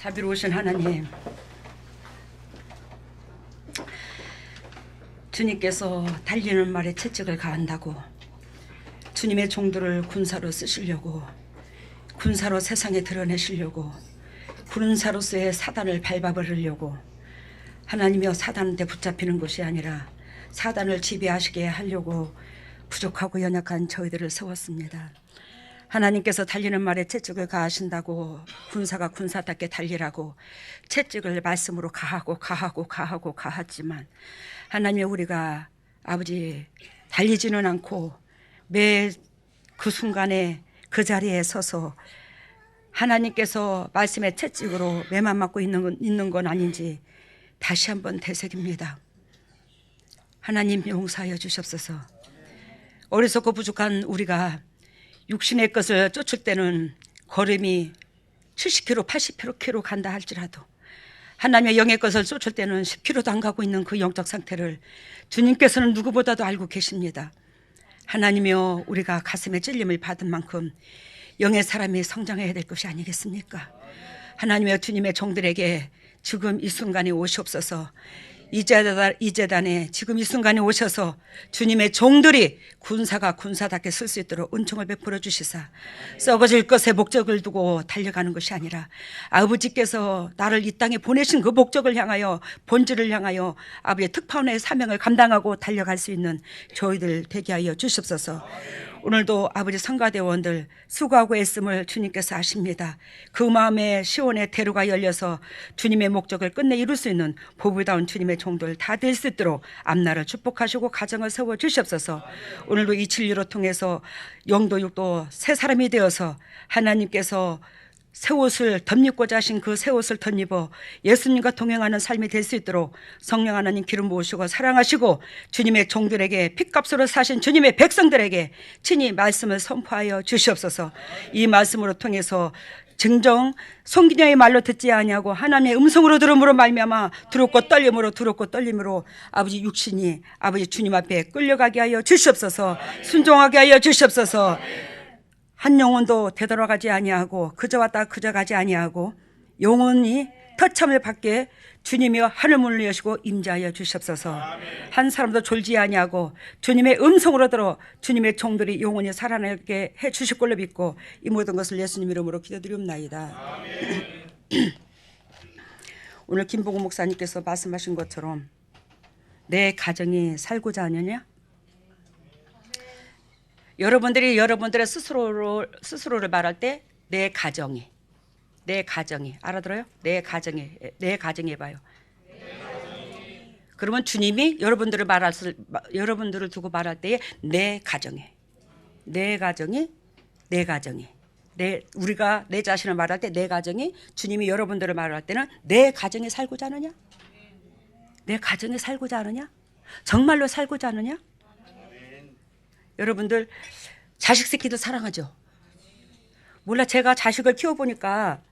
자비로우신 하나님, 주님께서 달리는 말에 채찍을 가한다고 주님의 종들을 군사로 쓰시려고, 군사로 세상에 드러내시려고, 군사로서의 사단을 밟아버리려고, 하나님이여 사단한테 붙잡히는 것이 아니라 사단을 지배하시게 하려고 부족하고 연약한 저희들을 세웠습니다. 하나님께서 달리는 말에 채찍을 가하신다고 군사가 군사답게 달리라고 채찍을 말씀으로 가하지만 하나님의 우리가 아버지 달리지는 않고 매 그 순간에 그 자리에 서서 하나님께서 말씀의 채찍으로 매만 맞고 있는 건 아닌지 다시 한번 되새깁니다. 하나님 용서하여 주시옵소서. 어리석고 부족한 우리가 육신의 것을 쫓을 때는 걸음이 70km, 80km 간다 할지라도 하나님의 영의 것을 쫓을 때는 10km도 안 가고 있는 그 영적 상태를 주님께서는 누구보다도 알고 계십니다. 하나님이여, 우리가 가슴에 찔림을 받은 만큼 영의 사람이 성장해야 될 것이 아니겠습니까? 하나님이여, 주님의 종들에게 지금 이 순간에 오시옵소서. 이 재단에 지금 이 순간에 오셔서 주님의 종들이 군사가 군사답게 쓸 수 있도록 은총을 베풀어 주시사 썩어질 것에 목적을 두고 달려가는 것이 아니라 아버지께서 나를 이 땅에 보내신 그 목적을 향하여, 본질을 향하여 아버지의 특파원의 사명을 감당하고 달려갈 수 있는 저희들 되게 하여 주시옵소서. 오늘도 아버지 성가대원들 수고하고 애씀을 주님께서 아십니다. 그 마음에 시온의 대로가 열려서 주님의 목적을 끝내 이룰 수 있는 보부다운 주님의 종들 다 될 수 있도록 앞날을 축복하시고 가정을 세워 주시옵소서. 오늘도 이 진리로 통해서 영도 육도 새 사람이 되어서 하나님께서 새 옷을 덧입고자 하신 그 새 옷을 덧입어 예수님과 동행하는 삶이 될 수 있도록 성령 하나님 기름 부으시고 사랑하시고 주님의 종들에게 핏값으로 사신 주님의 백성들에게 친히 말씀을 선포하여 주시옵소서. 이 말씀으로 통해서 증정 송기녀의 말로 듣지 아니하고 하나님의 음성으로 들음으로 말미암아 두렵고 떨림으로 아버지 육신이 아버지 주님 앞에 끌려가게 하여 주시옵소서. 순종하게 하여 주시옵소서. 한 영혼도 되돌아가지 아니하고 그저 왔다 그저 가지 아니하고 영혼이 터참을 받게 주님이여 하늘 문을 여시고 임재하여 주시옵소서. 한 사람도 졸지 아니하고 주님의 음성으로 들어 주님의 종들이 영혼이 살아나게 해 주실 걸로 믿고 이 모든 것을 예수님 이름으로 기도드리옵나이다. 오늘 김보구 목사님께서 말씀하신 것처럼 내 가정이 살고자 하느냐? 여러분들이 여러분들의 스스로를 말할 때 내 가정이 알아들어요? 내 가정이 봐요. 그러면 주님이 여러분들을 두고 말할 때에 내 가정이 우리가 내 자신을 말할 때 내 가정이, 주님이 여러분들을 말할 때는 내 가정이 살고자 하느냐? 내 가정이 살고자 하느냐? 정말로 살고자 하느냐? 여러분들 자식 새끼도 사랑하죠? 몰라, 제가 자식을 키워보니까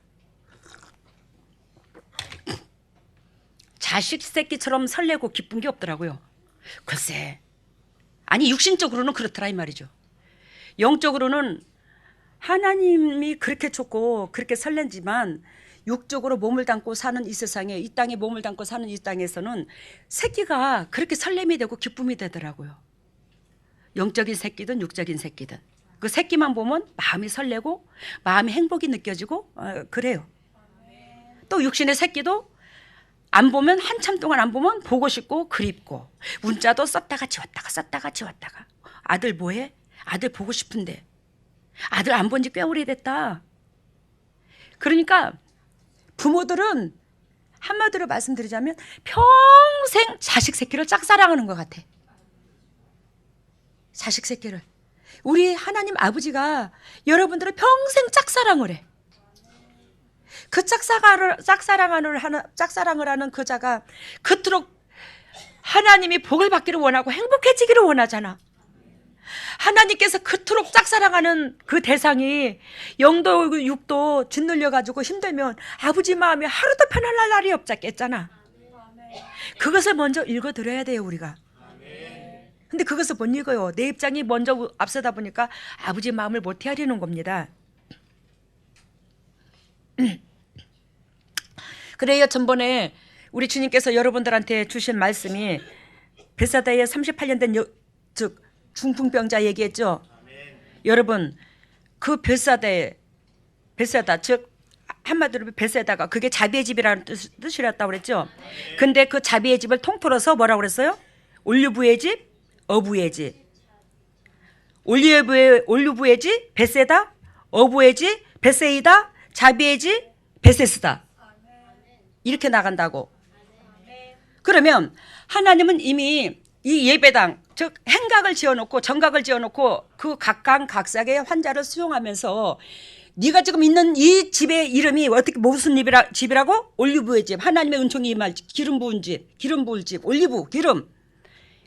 자식 새끼처럼 설레고 기쁜 게 없더라고요. 글쎄, 아니 육신적으로는 그렇더라 이 말이죠. 영적으로는 하나님이 그렇게 좋고 그렇게 설렌지만 육적으로 몸을 담고 사는 이 세상에, 이 땅에 몸을 담고 사는 이 땅에서는 새끼가 그렇게 설렘이 되고 기쁨이 되더라고요. 영적인 새끼든 육적인 새끼든 그 새끼만 보면 마음이 설레고 마음이 행복이 느껴지고 그래요. 또 육신의 새끼도 안 보면, 한참 동안 안 보면 보고 싶고 그립고, 문자도 썼다가 지웠다가 아들 뭐해? 아들 보고 싶은데 아들 안 본 지 꽤 오래됐다. 그러니까 부모들은 한마디로 말씀드리자면 평생 자식 새끼를 짝사랑하는 것 같아. 자식 새끼를. 우리 하나님 아버지가 여러분들을 평생 짝사랑을 해. 그 짝사랑을 하는 그 자가 그토록 하나님이 복을 받기를 원하고 행복해지기를 원하잖아. 하나님께서 그토록 짝사랑하는 그 대상이 영도 육도 짓눌려 가지고 힘들면 아버지 마음이 하루도 편안할 날이 없잖아. 그것을 먼저 읽어드려야 돼요, 우리가. 근데 그것을 못 읽어요. 내 입장이 먼저 앞서다 보니까 아버지 마음을 못 헤아리는 겁니다. 그래요. 전번에 우리 주님께서 여러분들한테 주신 말씀이 베사다에 38년 된 즉 중풍병자 얘기했죠. 여러분 그 베사다 즉 한마디로 베세다가 그게 자비의 집이라는 뜻이었다고 그랬죠. 근데 그 자비의 집을 통틀어서 뭐라고 그랬어요? 올리브의 집, 어부의 집. 올리브의 집, 베세다, 어부의 집, 베세이다, 자비의 집, 베세스다. 이렇게 나간다고. 그러면 하나님은 이미 이 예배당 즉 행각을 지어놓고 정각을 지어놓고 그 각각의 환자를 수용하면서 네가 지금 있는 이 집의 이름이 어떻게 무슨 집이라고? 올리브의 집, 하나님의 은총이 임할 집, 기름 부을 집, 올리브 기름.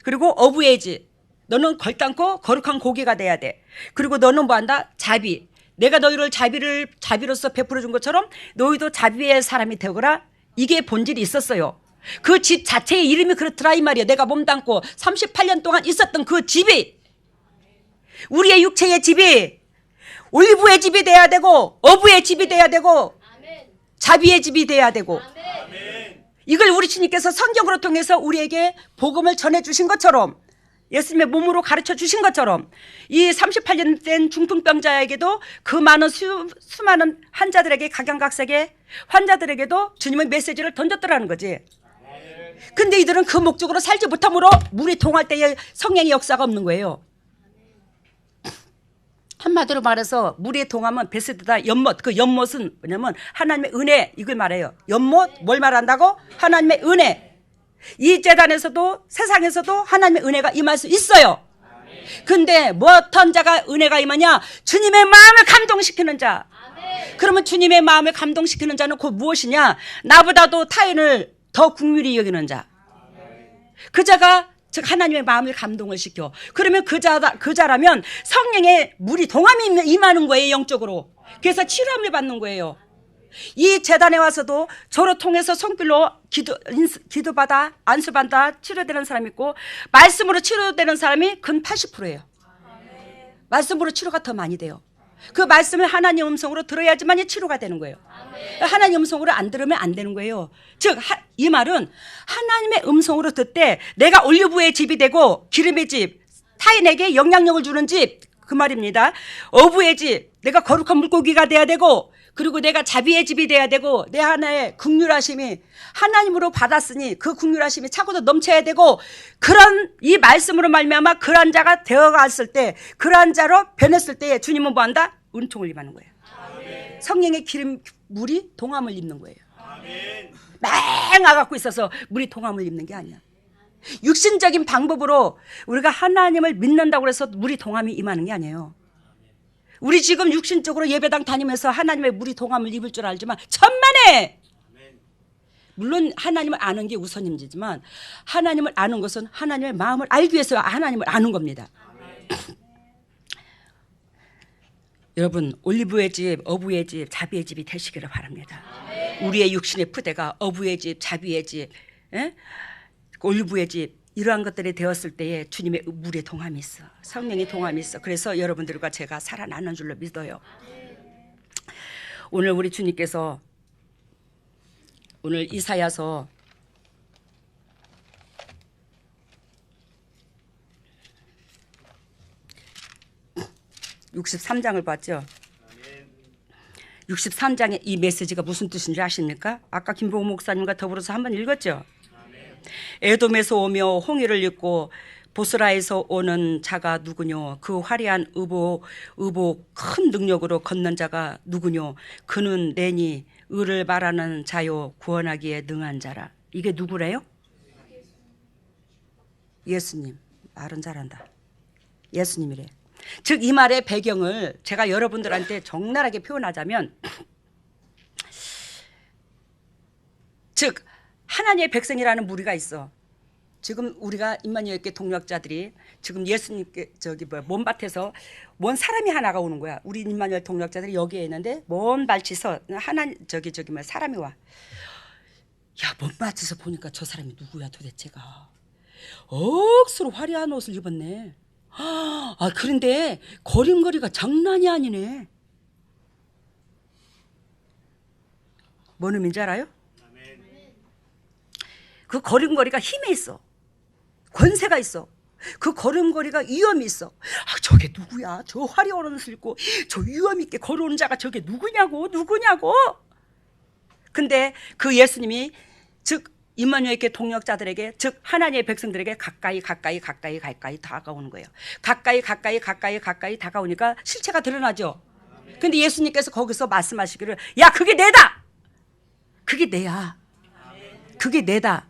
그리고 어부의 집, 너는 걸땅고 거룩한 고기가 돼야 돼. 그리고 너는 뭐한다? 자비. 내가 너희를 자비로서 베풀어 준 것처럼 너희도 자비의 사람이 되거라. 이게 본질이 있었어요. 그 집 자체의 이름이 그렇더라 이 말이야. 내가 몸담고 38년 동안 있었던 그 집이, 우리의 육체의 집이 올리브의 집이 돼야 되고 어부의 집이 돼야 되고 자비의 집이 돼야 되고, 이걸 우리 주님께서 성경으로 통해서 우리에게 복음을 전해주신 것처럼, 예수님의 몸으로 가르쳐 주신 것처럼 이 38년 된 중풍병자에게도 그 많은 수많은 환자들에게, 각양각색의 환자들에게도 주님의 메시지를 던졌더라는 거지. 근데 이들은 그 목적으로 살지 못함으로 물이 동할 때에 성령의 역사가 없는 거예요. 한마디로 말해서 물이 동하면 베세드다 연못, 그 연못은 뭐냐면 하나님의 은혜, 이걸 말해요. 연못 뭘 말한다고? 하나님의 은혜. 이 재단에서도 세상에서도 하나님의 은혜가 임할 수 있어요. 근데 뭐 어떤 자가 은혜가 임하냐? 주님의 마음을 감동시키는 자. 그러면 주님의 마음을 감동시키는 자는 곧 무엇이냐? 나보다도 타인을 더 긍휼히 여기는 자. 그 자가 즉 하나님의 마음을 감동을 시켜. 그러면 그 자라면 성령의 물이 동함이 임하는 거예요. 영적으로. 그래서 치료함을 받는 거예요. 이 재단에 와서도 저를 통해서 손길로 기도받아 안수받아 치료되는 사람이 있고, 말씀으로 치료되는 사람이 근 80%예요. 말씀으로 치료가 더 많이 돼요. 그 말씀을 하나님 음성으로 들어야지만 치료가 되는 거예요. 하나님 음성으로 안 들으면 안 되는 거예요. 즉 이 말은 하나님의 음성으로 듣되 내가 올리브의 집이 되고 기름의 집, 타인에게 영향력을 주는 집, 그 말입니다. 어부의 집, 내가 거룩한 물고기가 돼야 되고, 그리고 내가 자비의 집이 돼야 되고, 내 하나의 긍휼하심이 하나님으로 받았으니 그 긍휼하심이 차고도 넘쳐야 되고, 그런 이 말씀으로 말미암아 그런 자가 되어갔을 때, 그런 자로 변했을 때 주님은 뭐한다? 은총을 임하는 거예요. 아멘. 성령의 기름 물이 동함을 입는 거예요. 맹아 갖고 있어서 물이 동함을 입는 게 아니야. 육신적인 방법으로 우리가 하나님을 믿는다고 해서 물이 동함이 임하는 게 아니에요. 우리 지금 육신적으로 예배당 다니면서 하나님의 물이 동함을 입을 줄 알지만 천만에, 물론 하나님을 아는 게 우선이지만 하나님을 아는 것은 하나님의 마음을 알기 위해서 하나님을 아는 겁니다. 여러분 올리브의 집, 어부의 집, 자비의 집이 되시기를 바랍니다. 우리의 육신의 푸대가 어부의 집, 자비의 집, 올리브의 집, 이러한 것들이 되었을 때에 주님의 물의 동함이 있어. 성령의 동함이 있어. 그래서 여러분들과 제가 살아나는 줄로 믿어요. 오늘 우리 주님께서 오늘 이사야서 63장을 봤죠. 63장의 이 메시지가 무슨 뜻인지 아십니까? 아까 김보우 목사님과 더불어서 한번 읽었죠. 에돔에서 오며 홍해를 잇고 보스라에서 오는 자가 누구뇨? 그 화려한 의복 큰 능력으로 걷는 자가 누구뇨? 그는 내니 의를 말하는 자요 구원하기에 능한 자라. 이게 누구래요? 예수님. 말은 잘한다. 예수님이래. 즉 이 말의 배경을 제가 여러분들한테 적나라하게 표현하자면, 즉 하나님의 백성이라는 무리가 있어. 지금 우리가 임마누엘교회 동력자들이 지금 예수님께 먼밭에서 먼 사람이 하나가 오는 거야. 우리 임마누엘 동력자들이 여기에 있는데 먼 발치서 사람이 와. 야, 먼밭에서 보니까 저 사람이 누구야 도대체가. 억수로 화려한 옷을 입었네. 아, 그런데 걸음걸이가 장난이 아니네. 뭔 의미인지 알아요? 그 걸음걸이가 힘에 있어. 권세가 있어. 그 걸음걸이가 위험이 있어. 아, 저게 누구야? 저 화려한 옷을 입고 저 위험 있게 걸어오는 자가 저게 누구냐고. 근데 그 예수님이 즉 임마누엘의 동역자들에게 즉 하나님의 백성들에게 가까이 다가오는 거예요. 가까이 다가오니까 실체가 드러나죠. 근데 예수님께서 거기서 말씀하시기를 야, 그게 내다. 그게 내야. 그게 내다.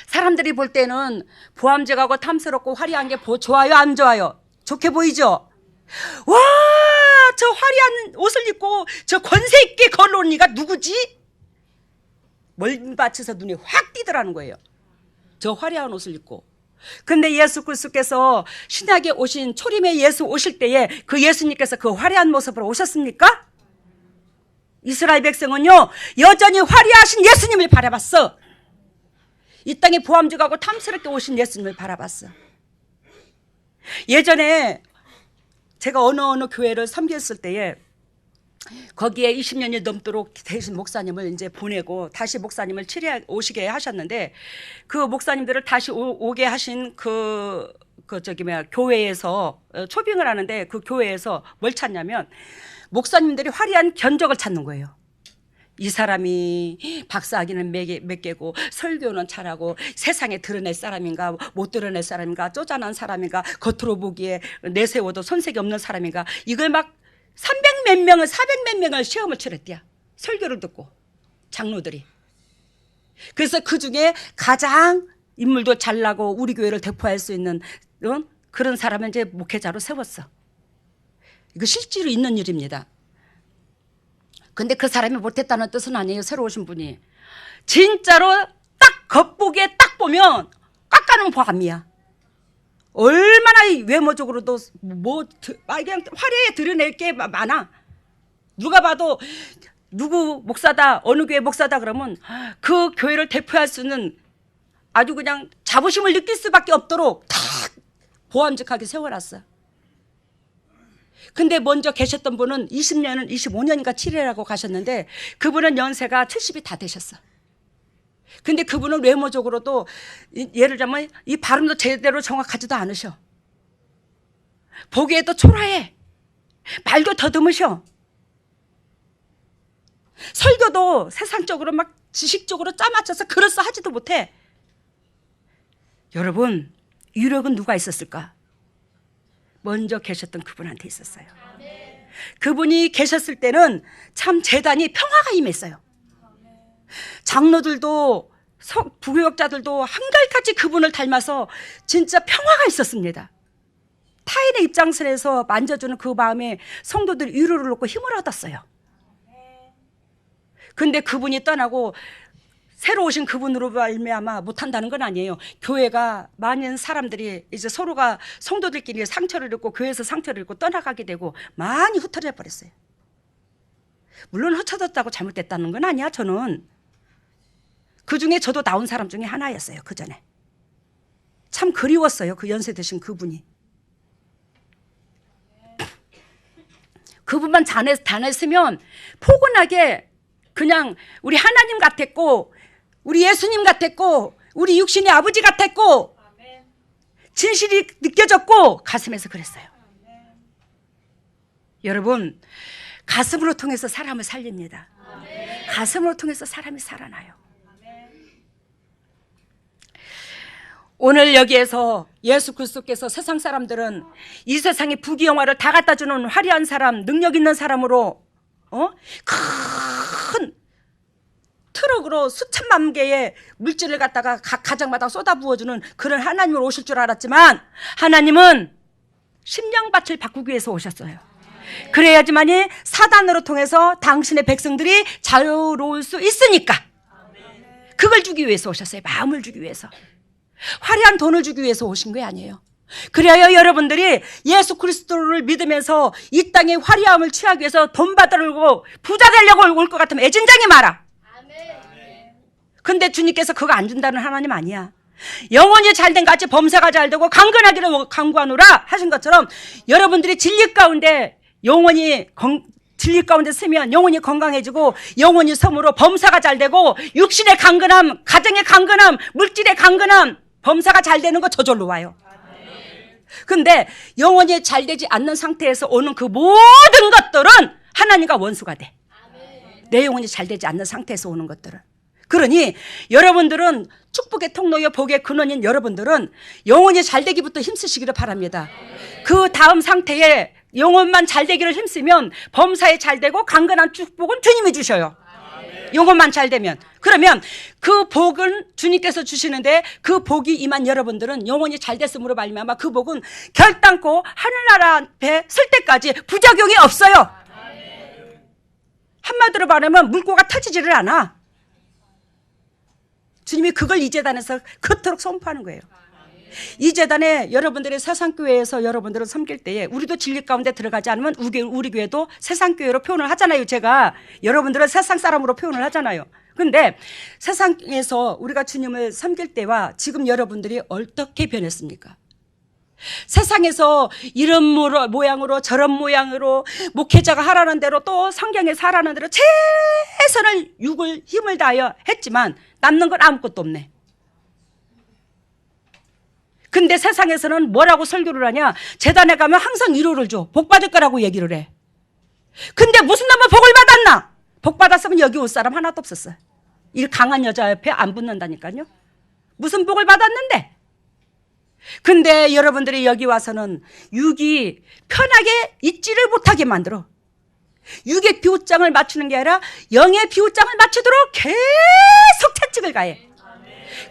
사람들이 볼 때는 보암직하고 탐스럽고 화려한 게 좋아요, 안 좋아요? 좋게 보이죠? 와, 저 화려한 옷을 입고 저 권세 있게 걸어오는 이가 누구지? 멀밭에서 눈에 확 띄더라는 거예요. 저 화려한 옷을 입고. 근데 예수 그리스도께서 신약에 오신 초림의 예수 오실 때에 그 예수님께서 그 화려한 모습으로 오셨습니까? 이스라엘 백성은요, 여전히 화려하신 예수님을 바라봤어. 이 땅에 보암직하고 탐스럽게 오신 예수님을 바라봤어. 예전에 제가 어느 교회를 섬겼을 때에 거기에 20년이 넘도록 대신 목사님을 이제 보내고 다시 목사님을 오시게 하셨는데 그 목사님들을 다시 오게 하신 교회에서 초빙을 하는데 그 교회에서 뭘 찾냐면 목사님들이 화려한 견적을 찾는 거예요. 이 사람이 박사학위는 몇 개고 설교는 잘하고 세상에 드러낼 사람인가 못 드러낼 사람인가 쪼잔한 사람인가 겉으로 보기에 내세워도 손색이 없는 사람인가 이걸 막 300몇 명을 400몇 명을 시험을 치렀대요. 설교를 듣고 장로들이. 그래서 그중에 가장 인물도 잘나고 우리 교회를 대표할 수 있는 그런 사람을 이제 목회자로 세웠어. 이거 실제로 있는 일입니다. 근데 그 사람이 못했다는 뜻은 아니에요. 새로 오신 분이. 진짜로 딱 겉보기에 딱 보면 깎아놓은 보암이야. 얼마나 외모적으로도 그냥 화려해 드러낼 게 많아. 누가 봐도 누구 목사다 어느 교회 목사다 그러면 그 교회를 대표할 수 있는 아주 그냥 자부심을 느낄 수밖에 없도록 다 보암직하게 세워놨어. 근데 먼저 계셨던 분은 20년은 25년인가 7회라고 가셨는데 그분은 연세가 70이 다 되셨어. 근데 그분은 외모적으로도 예를 들면 이 발음도 제대로 정확하지도 않으셔. 보기에도 초라해. 말도 더듬으셔. 설교도 세상적으로 막 지식적으로 짜맞춰서 그럴싸 하지도 못해. 여러분, 유력은 누가 있었을까? 먼저 계셨던 그분한테 있었어요. 그분이 계셨을 때는 참 제단이 평화가 임했어요. 장로들도 부교역자들도 한결같이 그분을 닮아서 진짜 평화가 있었습니다. 타인의 입장에서 만져주는 그 마음에 성도들이 위로를 얻고 힘을 얻었어요. 근데 그분이 떠나고 새로 오신 그분으로 말미암아 못한다는 건 아니에요. 교회가 많은 사람들이 이제 서로가 성도들끼리 상처를 입고 교회에서 상처를 입고 떠나가게 되고 많이 흩어져 버렸어요. 물론 흩어졌다고 잘못됐다는 건 아니야. 저는 그중에 저도 나온 사람 중에 하나였어요. 그 전에 참 그리웠어요. 그 연세 드신 그분이. 그분만 다녔으면 포근하게 그냥 우리 하나님 같았고 우리 예수님 같았고 우리 육신의 아버지 같았고 진실이 느껴졌고 가슴에서 그랬어요. 여러분, 가슴으로 통해서 사람을 살립니다. 가슴으로 통해서 사람이 살아나요. 오늘 여기에서 예수 그리스도께서 세상 사람들은 이 세상의 부귀영화를 다 갖다 주는 화려한 사람, 능력 있는 사람으로 큰 트럭으로 수천만 개의 물질을 갖다가 각 가정마다 쏟아부어주는 그런 하나님으로 오실 줄 알았지만 하나님은 심령밭을 바꾸기 위해서 오셨어요. 그래야지만이 사단으로 통해서 당신의 백성들이 자유로울 수 있으니까 그걸 주기 위해서 오셨어요. 마음을 주기 위해서. 화려한 돈을 주기 위해서 오신 게 아니에요. 그래야 여러분들이 예수 그리스도를 믿으면서 이 땅의 화려함을 취하기 위해서 돈 받으려고 부자 되려고 올 것 같으면 애진장이 마라. 근데 주님께서 그거 안 준다는 하나님 아니야. 영혼이 잘된 같이 범사가 잘되고 강건하기를 강구하노라 하신 것처럼 여러분들이 진리 가운데 영혼이 진리 가운데 쓰면 영혼이 건강해지고 영혼이 섬으로 범사가 잘 되고 육신의 강건함, 가정의 강건함, 물질의 강건함, 범사가 잘 되는 거 저절로 와요. 근데 영혼이 잘 되지 않는 상태에서 오는 그 모든 것들은 하나님과 원수가 돼. 내 영혼이 잘 되지 않는 상태에서 오는 것들은. 그러니 여러분들은 축복의 통로요 복의 근원인 여러분들은 영혼이 잘 되기부터 힘쓰시기를 바랍니다. 그 다음 상태에 영혼만 잘 되기를 힘쓰면 범사에 잘 되고 강건한 축복은 주님이 주셔요. 영혼만 잘 되면. 그러면 그 복은 주님께서 주시는데 그 복이 임한 여러분들은 영혼이 잘 됐음으로 말미암아 그 복은 결단코 하늘나라 앞에 설 때까지 부작용이 없어요. 한마디로 말하면 물고가 터지지를 않아. 주님이 그걸 이 재단에서 그토록 선포하는 거예요. 이 재단에 여러분들의 세상교회에서 여러분들을 섬길 때에 우리도 진리 가운데 들어가지 않으면 우리 교회도 세상교회로 표현을 하잖아요. 제가 여러분들은 세상 사람으로 표현을 하잖아요. 그런데 세상에서 우리가 주님을 섬길 때와 지금 여러분들이 어떻게 변했습니까? 세상에서 이런 모양으로 저런 모양으로 목회자가 하라는 대로 또 성경에서 하라는 대로 최선을 육을 힘을 다하여 했지만 남는 건 아무것도 없네. 근데 세상에서는 뭐라고 설교를 하냐? 재단에 가면 항상 위로를 줘. 복 받을 거라고 얘기를 해. 근데 무슨 놈은 복을 받았나? 복 받았으면 여기 올 사람 하나도 없었어. 이 강한 여자 옆에 안 붙는다니까요. 무슨 복을 받았는데? 근데 여러분들이 여기 와서는 육이 편하게 있지를 못하게 만들어. 육의 비호장을 맞추는 게 아니라 영의 비호장을 맞추도록 계속 채찍을 가해.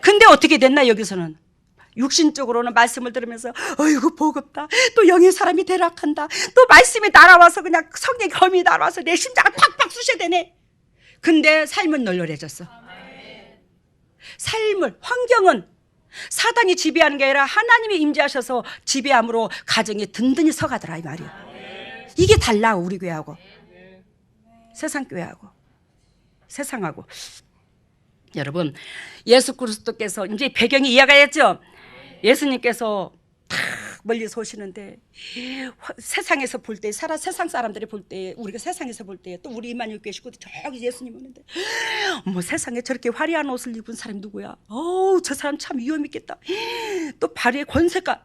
근데 어떻게 됐나 여기서는? 육신적으로는 말씀을 들으면서 어이구 버겁다. 또 영의 사람이 대락한다. 또 말씀이 날아와서 그냥 성경의 검이 날아와서 내 심장을 팍팍 쑤셔대네. 근데 삶은 널널해졌어. 삶을, 환경은 사단이 지배하는 게 아니라 하나님이 임재하셔서 지배함으로 가정이 든든히 서가더라 이 말이야. 이게 달라 우리 교회하고 세상 교회하고 세상하고. 여러분 예수 그리스도께서 이제 배경이 이해가 됐죠? 예수님께서 탁 멀리서 오시는데 세상에서 볼 때 세상 사람들이 볼 때 우리가 세상에서 볼 때 또 우리 이만희 계시고 저기 예수님 오는데 뭐 세상에 저렇게 화려한 옷을 입은 사람이 누구야? 어우 저 사람 참 위험 있겠다. 또 발의 권세가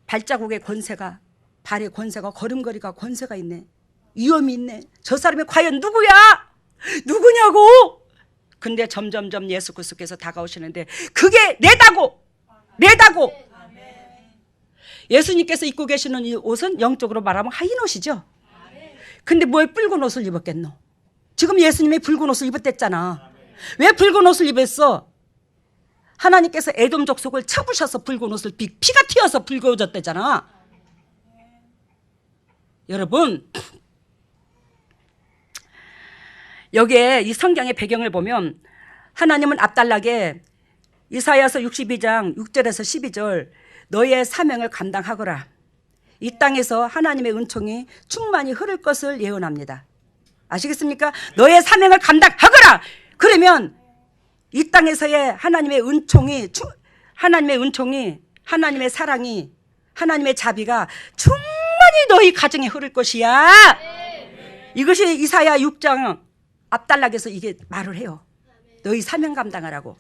발자국의 권세가 발의 권세가 걸음걸이가 권세가 있네. 위험이 있네. 저 사람이 과연 누구야? 누구냐고? 근데 점점점 예수 그리스도께서 다가오시는데 그게 내다고. 예수님께서 입고 계시는 이 옷은 영적으로 말하면 하얀 옷이죠. 근데 왜 붉은 옷을 입었겠노? 지금 예수님이 붉은 옷을 입었댔잖아. 왜 붉은 옷을 입었어? 하나님께서 에돔 족속을 쳐부셔서 붉은 옷을 피가 튀어서 붉어졌대잖아. 여러분 여기에 이 성경의 배경을 보면 하나님은 앞달락에 이사야서 62장 6절에서 12절 너의 사명을 감당하거라. 이 땅에서 하나님의 은총이 충만히 흐를 것을 예언합니다. 아시겠습니까? 너의 사명을 감당하거라. 그러면 이 땅에서의 하나님의 은총이 하나님의 사랑이 하나님의 자비가 충만히 너희 가정에 흐를 것이야. 이것이 이사야 6장 앞달락에서 이게 말을 해요. 너희 사명 감당하라고.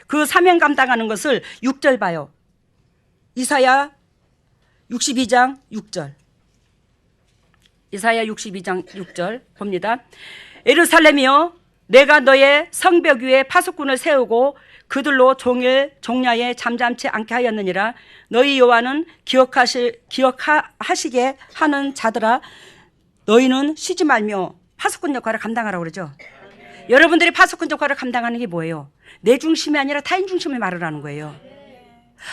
그 사명 감당하는 것을 6절 봐요. 이사야 62장 6절. 이사야 62장 6절 봅니다. 예루살렘이여 내가 너의 성벽 위에 파수꾼을 세우고 그들로 종일 종야에 잠잠치 않게 하였느니라. 너희 여호와는 기억하시게 하는 자들아 너희는 쉬지 말며 파수꾼 역할을 감당하라고 그러죠. 여러분들이 파수꾼 역할을 감당하는 게 뭐예요? 내 중심이 아니라 타인 중심의 말을 하는 거예요.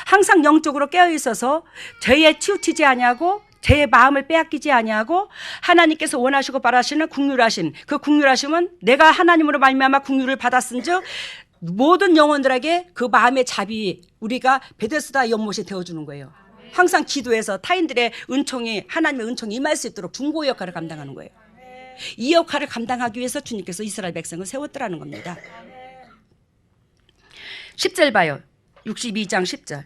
항상 영적으로 깨어 있어서 죄에 치우치지 아니하고 죄의 마음을 빼앗기지 아니하고 하나님께서 원하시고 바라시는 긍휼하심, 그 긍휼하심은 내가 하나님으로 말미암아 긍휼을 받았은즉 모든 영혼들에게 그 마음의 자비 우리가 베데스다 연못이 되어주는 거예요. 항상 기도해서 타인들의 은총이 하나님의 은총이 임할 수 있도록 중보 역할을 감당하는 거예요. 이 역할을 감당하기 위해서 주님께서 이스라엘 백성을 세웠더라는 겁니다. 10절 봐요. 62장 10절.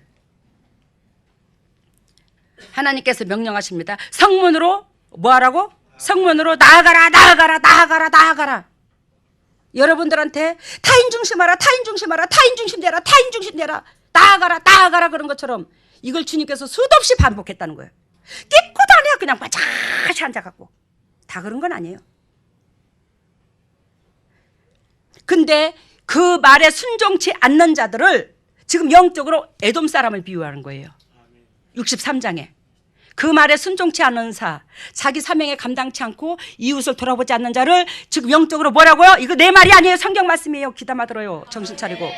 하나님께서 명령하십니다. 성문으로 뭐하라고? 성문으로 나아가라, 나아가라, 나아가라, 나아가라. 여러분들한테 타인 중심하라, 타인 중심하라, 타인 중심되라, 타인 중심되라, 나아가라, 나아가라 그런 것처럼 이걸 주님께서 수도 없이 반복했다는 거예요. 깨끗도 안 해요. 그냥 바짝이 앉아갖고. 다 그런 건 아니에요. 근데 그 말에 순종치 않는 자들을 지금 영적으로 에돔 사람을 비유하는 거예요. 63장에. 그 말에 순종치 않는 자기 사명에 감당치 않고 이웃을 돌아보지 않는 자를 지금 영적으로 뭐라고요? 이거 내 말이 아니에요. 성경 말씀이에요. 귀담아 들어요. 정신 차리고.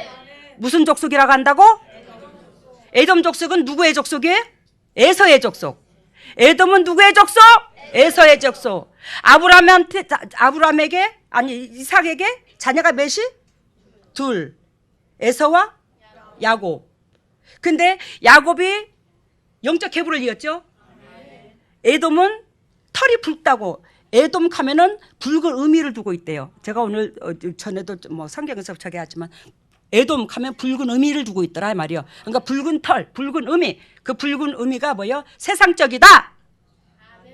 무슨 족속이라고 한다고? 에돔 족속은 누구의 족속이에요? 에서의 족속. 에돔은 누구의 족속? 에서의 족속. 아브라함에게 아니 이삭에게 자녀가 몇이? 둘. 에서와 야곱. 근데 야곱이 영적 계보를 이었죠. 에돔은 털이 붉다고. 에돔 가면은 붉은 의미를 두고 있대요. 제가 오늘 전에도 뭐 성경에서 저기 하지만 에돔 가면 붉은 의미를 두고 있더라 말이요. 그러니까 붉은 털, 붉은 의미. 그 붉은 의미가 뭐예요? 세상적이다.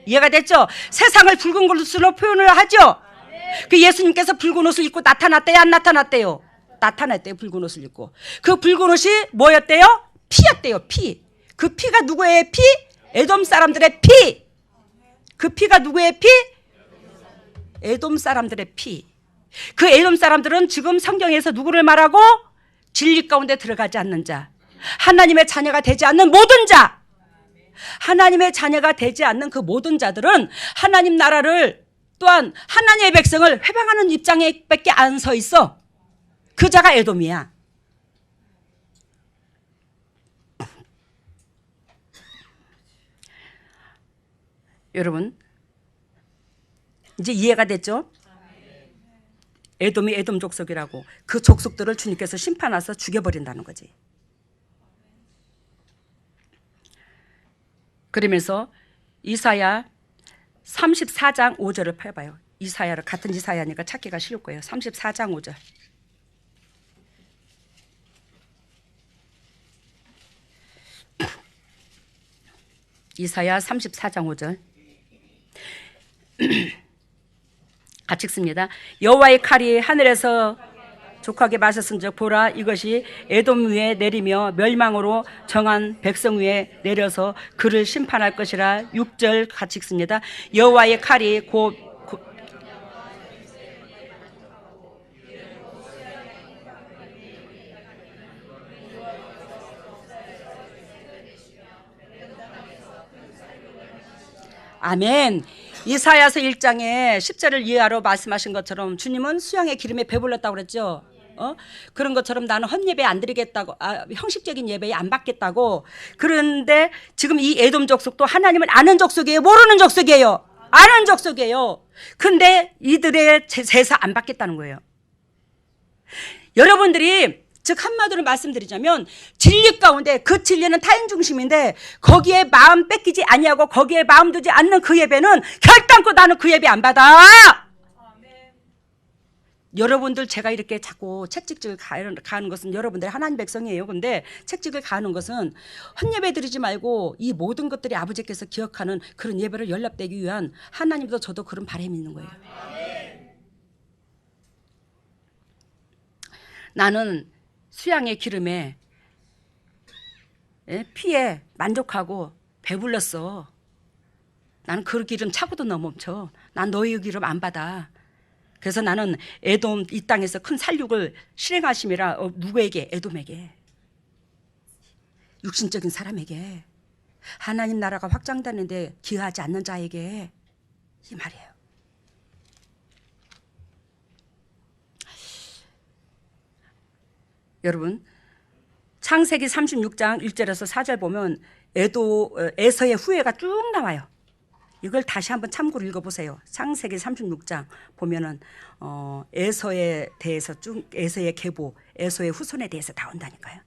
이해가 됐죠? 세상을 붉은 것으로 표현을 하죠. 그 예수님께서 붉은 옷을 입고 나타났대요, 안 나타났대요? 나타났대요. 붉은 옷을 입고. 그 붉은 옷이 뭐였대요? 피였대요. 피. 그 피가 누구의 피? 에돔 사람들의 피. 그 피가 누구의 피? 에돔 사람들의 피. 그 에돔 사람들은 지금 성경에서 누구를 말하고? 진리 가운데 들어가지 않는 자, 하나님의 자녀가 되지 않는 모든 자. 하나님의 자녀가 되지 않는 그 모든 자들은 하나님 나라를 또한 하나님의 백성을 회방하는 입장에 밖에 안 서 있어. 그 자가 에돔이야. 여러분 이제 이해가 됐죠? 에돔이 에돔 족속이라고. 그 족속들을 주님께서 심판하셔서 죽여버린다는 거지. 그러면서 이사야 34장 5절을 펴봐요. 이사야를 같은 이사야니까 찾기가 쉬울 거예요. 34장 5절. 이사야 34장 5절. 같이 읽습니다. 여호와의 칼이 하늘에서 족하게 마셨은즉 보라, 이것이 에돔 위에 내리며 멸망으로 정한 백성 위에 내려서 그를 심판할 것이라. 6절 같이 읽습니다. 여호와의 칼이 곧 아멘. 이사야서 1장에 10절을 이해하러 말씀하신 것처럼 주님은 수양의 기름에 배불렀다고 그랬죠. 그런 것처럼 나는 헛예배 안 드리겠다고, 형식적인 예배 안 받겠다고. 그런데 지금 이 에돔 족속도 하나님을 아는 족속이에요? 모르는 족속이에요? 아는 족속이에요. 근데 이들의 제사 안 받겠다는 거예요. 여러분들이 즉 한마디로 말씀드리자면 진리 가운데, 그 진리는 타인 중심인데 거기에 마음 뺏기지 아니하고 거기에 마음 두지 않는 그 예배는 결단코 나는 그 예배 안 받아. 아멘. 여러분들 제가 이렇게 자꾸 책찍을 가는 것은 여러분들의 하나님 백성이에요. 근데 책찍을 가는 것은 헛예배 드리지 말고 이 모든 것들이 아버지께서 기억하는 그런 예배를 연락되기 위한, 하나님도 저도 그런 바람이 있는 거예요. 아멘. 나는 수양의 기름에 피에 만족하고 배불렀어. 나는 그 기름 차고도 넘쳐. 난 너희 기름 안 받아. 그래서 나는 에돔 이 땅에서 큰 살육을 실행하심이라. 누구에게? 에돔에게. 육신적인 사람에게. 하나님 나라가 확장되는데 기여하지 않는 자에게. 이 말이에요. 여러분 창세기 36장 1절에서 4절 보면 에서의 후예가 쭉 나와요. 이걸 다시 한번 참고로 읽어보세요. 창세기 36장 보면은 에서에 대해서 쭉, 에서의 계보, 에서의 후손에 대해서 나온다니까요.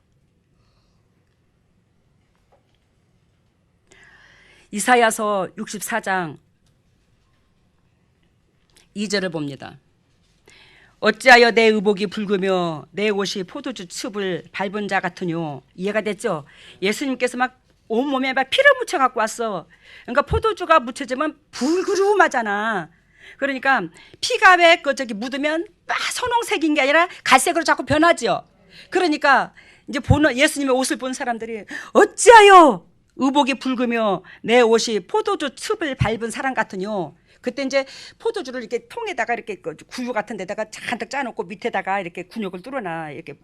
이사야서 64장 2절을 봅니다. 어찌하여 내 의복이 붉으며 내 옷이 포도주 즙을 밟은 자 같으뇨. 이해가 됐죠? 예수님께서 막 온몸에 막 피를 묻혀 갖고 왔어. 그러니까 포도주가 묻혀지면 불그름하잖아. 그러니까 피가 왜 그 저기 묻으면 막 선홍색인 게 아니라 갈색으로 자꾸 변하죠. 그러니까 이제 보는 예수님의 옷을 본 사람들이 어찌하여 의복이 붉으며 내 옷이 포도주 즙을 밟은 사람 같으뇨. 그때 이제 포도주를 이렇게 통에다가 이렇게 구유 같은 데다가 잔뜩 짜놓고 밑에다가 이렇게 근육을 뚫어놔. 이렇게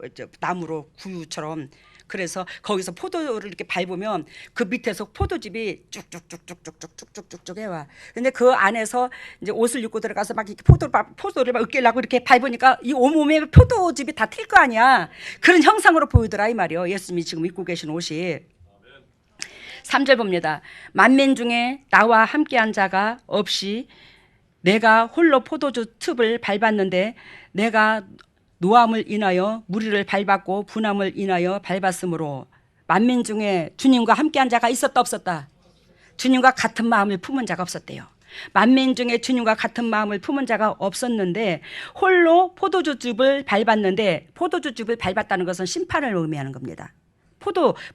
나무로 구유처럼. 그래서 거기서 포도를 이렇게 밟으면 그 밑에서 포도즙이 쭉쭉쭉쭉쭉쭉쭉쭉쭉 해와. 근데 그 안에서 이제 옷을 입고 들어가서 막 이렇게 포도를 막 으깨려고 이렇게 밟으니까 이 온몸에 포도즙이 다 튈 거 아니야. 그런 형상으로 보이더라 이 말이요. 예수님이 지금 입고 계신 옷이. 3절 봅니다. 만민 중에 나와 함께한 자가 없이 내가 홀로 포도주 즙을 밟았는데 내가 노함을 인하여 무리를 밟았고 분함을 인하여 밟았으므로 만민 중에 주님과 함께한 자가 있었다 없었다? 주님과 같은 마음을 품은 자가 없었대요. 만민 중에 주님과 같은 마음을 품은 자가 없었는데 홀로 포도주즙을 밟았는데 포도주즙을 밟았다는 것은 심판을 의미하는 겁니다.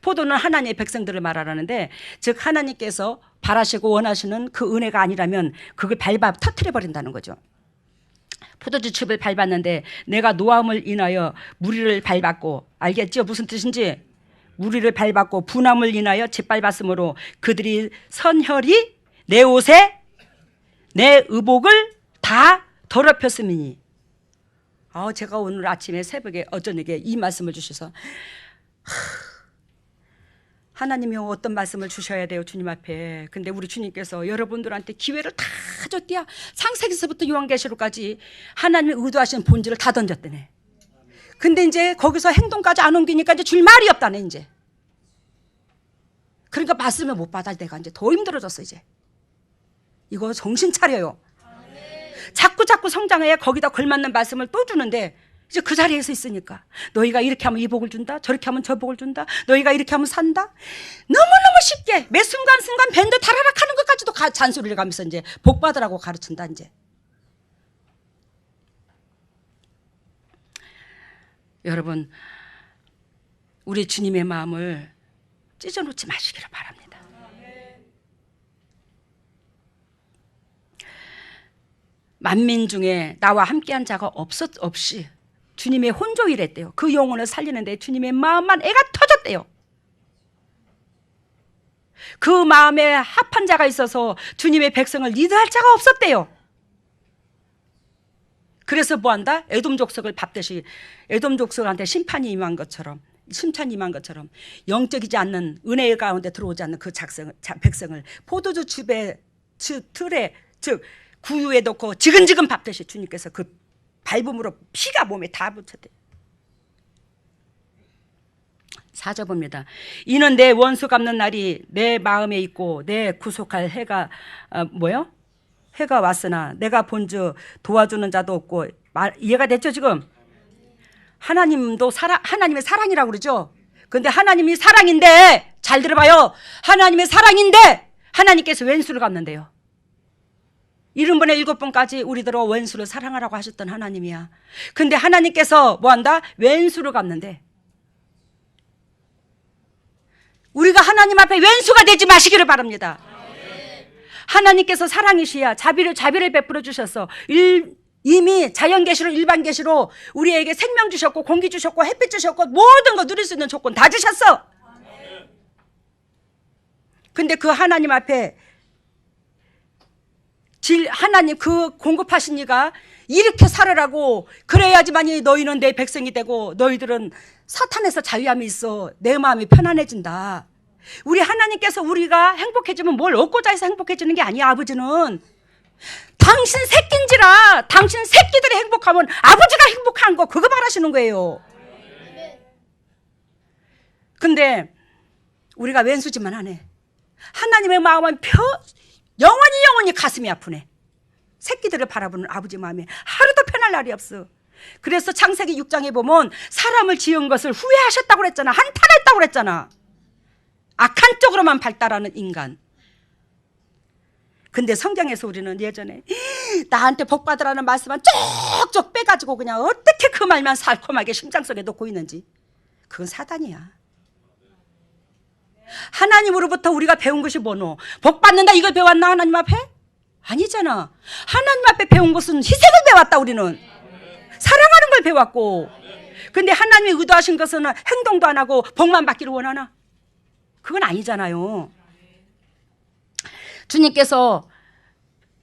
포도는 하나님의 백성들을 말하라는데 즉 하나님께서 바라시고 원하시는 그 은혜가 아니라면 그걸 밟아 터뜨려 버린다는 거죠. 포도주즙을 밟았는데 내가 노함을 인하여 무리를 밟았고 알겠죠? 무슨 뜻인지? 무리를 밟았고 분함을 인하여 짓밟았으므로 그들이 선혈이 내 옷에 내 의복을 다 더럽혔음이니. 제가 오늘 아침에 새벽에 어쩐에게 이 말씀을 주셔서 하나님이 어떤 말씀을 주셔야 돼요 주님 앞에. 근데 우리 주님께서 여러분들한테 기회를 다 줬대야. 창세기서부터 요한계시록까지 하나님이 의도하신 본질을 다 던졌다네. 근데 이제 거기서 행동까지 안 옮기니까 이제 줄 말이 없다네 이제. 그러니까 말씀을 못 받아 내가 이제 더 힘들어졌어 이제. 이거 정신 차려요. 자꾸 성장해야 거기다 걸맞는 말씀을 또 주는데 이제 그 자리에서 있으니까 너희가 이렇게 하면 이 복을 준다, 저렇게 하면 저 복을 준다, 너희가 이렇게 하면 산다. 너무너무 쉽게 매 순간순간 밴드 타라락 하는 것까지도 잔소리를 가면서 이제 복 받으라고 가르친다 이제. 여러분 우리 주님의 마음을 찢어놓지 마시기를 바랍니다. 만민 중에 나와 함께한 자가 없이 주님의 혼종이랬대요. 그 영혼을 살리는데 주님의 마음만 애가 터졌대요. 그 마음에 합한 자가 있어서 주님의 백성을 리드할 자가 없었대요. 그래서 뭐한다? 에돔 족속을 밟듯이 에돔 족속한테 심판이 임한 것처럼 영적이지 않는 은혜 가운데 들어오지 않는 그 백성을 포도주 틀에 즉 구유에 넣고 지근지근 밟듯이 주님께서 그 밟음으로 피가 몸에 다 붙였대요. 4절 봅니다. 이는 내 원수 갚는 날이 내 마음에 있고 내 구속할 해가 해가 왔으나 내가 본즉 도와주는 자도 없고. 이해가 됐죠 지금? 하나님도 하나님의 사랑이라고 그러죠. 근데 하나님이 사랑인데 잘 들어봐요. 하나님의 사랑인데 하나님께서 왼수를 갚는데요. 70번에 7번까지 우리들은 왼수를 사랑하라고 하셨던 하나님이야. 근데 하나님께서 뭐한다? 왼수를 갚는데 우리가 하나님 앞에 왼수가 되지 마시기를 바랍니다. 하나님께서 사랑이시야 자비를 베풀어 주셔서 이미 자연계시로 일반계시로 우리에게 생명 주셨고 공기 주셨고 햇빛 주셨고 모든 거 누릴 수 있는 조건 다 주셨어. 근데 그 하나님 앞에 하나님 그 공급하신 이가 이렇게 살아라고 그래야지만이 너희는 내 백성이 되고 너희들은 사탄에서 자유함이 있어. 내 마음이 편안해진다. 우리 하나님께서 우리가 행복해지면 뭘 얻고자 해서 행복해지는 게 아니야. 아버지는 당신 새끼인지라 당신 새끼들이 행복하면 아버지가 행복한 거 그거 말하시는 거예요. 근데 우리가 왼수지만 하네. 하나님의 마음은 영원히 가슴이 아프네. 새끼들을 바라보는 아버지 마음에 하루도 편할 날이 없어. 그래서 창세기 6장에 보면 사람을 지은 것을 후회하셨다고 그랬잖아. 한탄했다고 그랬잖아. 악한 쪽으로만 발달하는 인간. 근데 성경에서 우리는 예전에 나한테 복 받으라는 말씀만 쪽쪽 빼가지고 그냥 어떻게 그 말만 살콤하게 심장 속에 놓고 있는지 그건 사단이야. 하나님으로부터 우리가 배운 것이 뭐노? 복 받는다 이걸 배웠나 하나님 앞에? 아니잖아. 하나님 앞에 배운 것은 희생을 배웠다. 우리는 사랑하는 걸 배웠고. 근데 하나님이 의도하신 것은 행동도 안 하고 복만 받기를 원하나? 그건 아니잖아요. 주님께서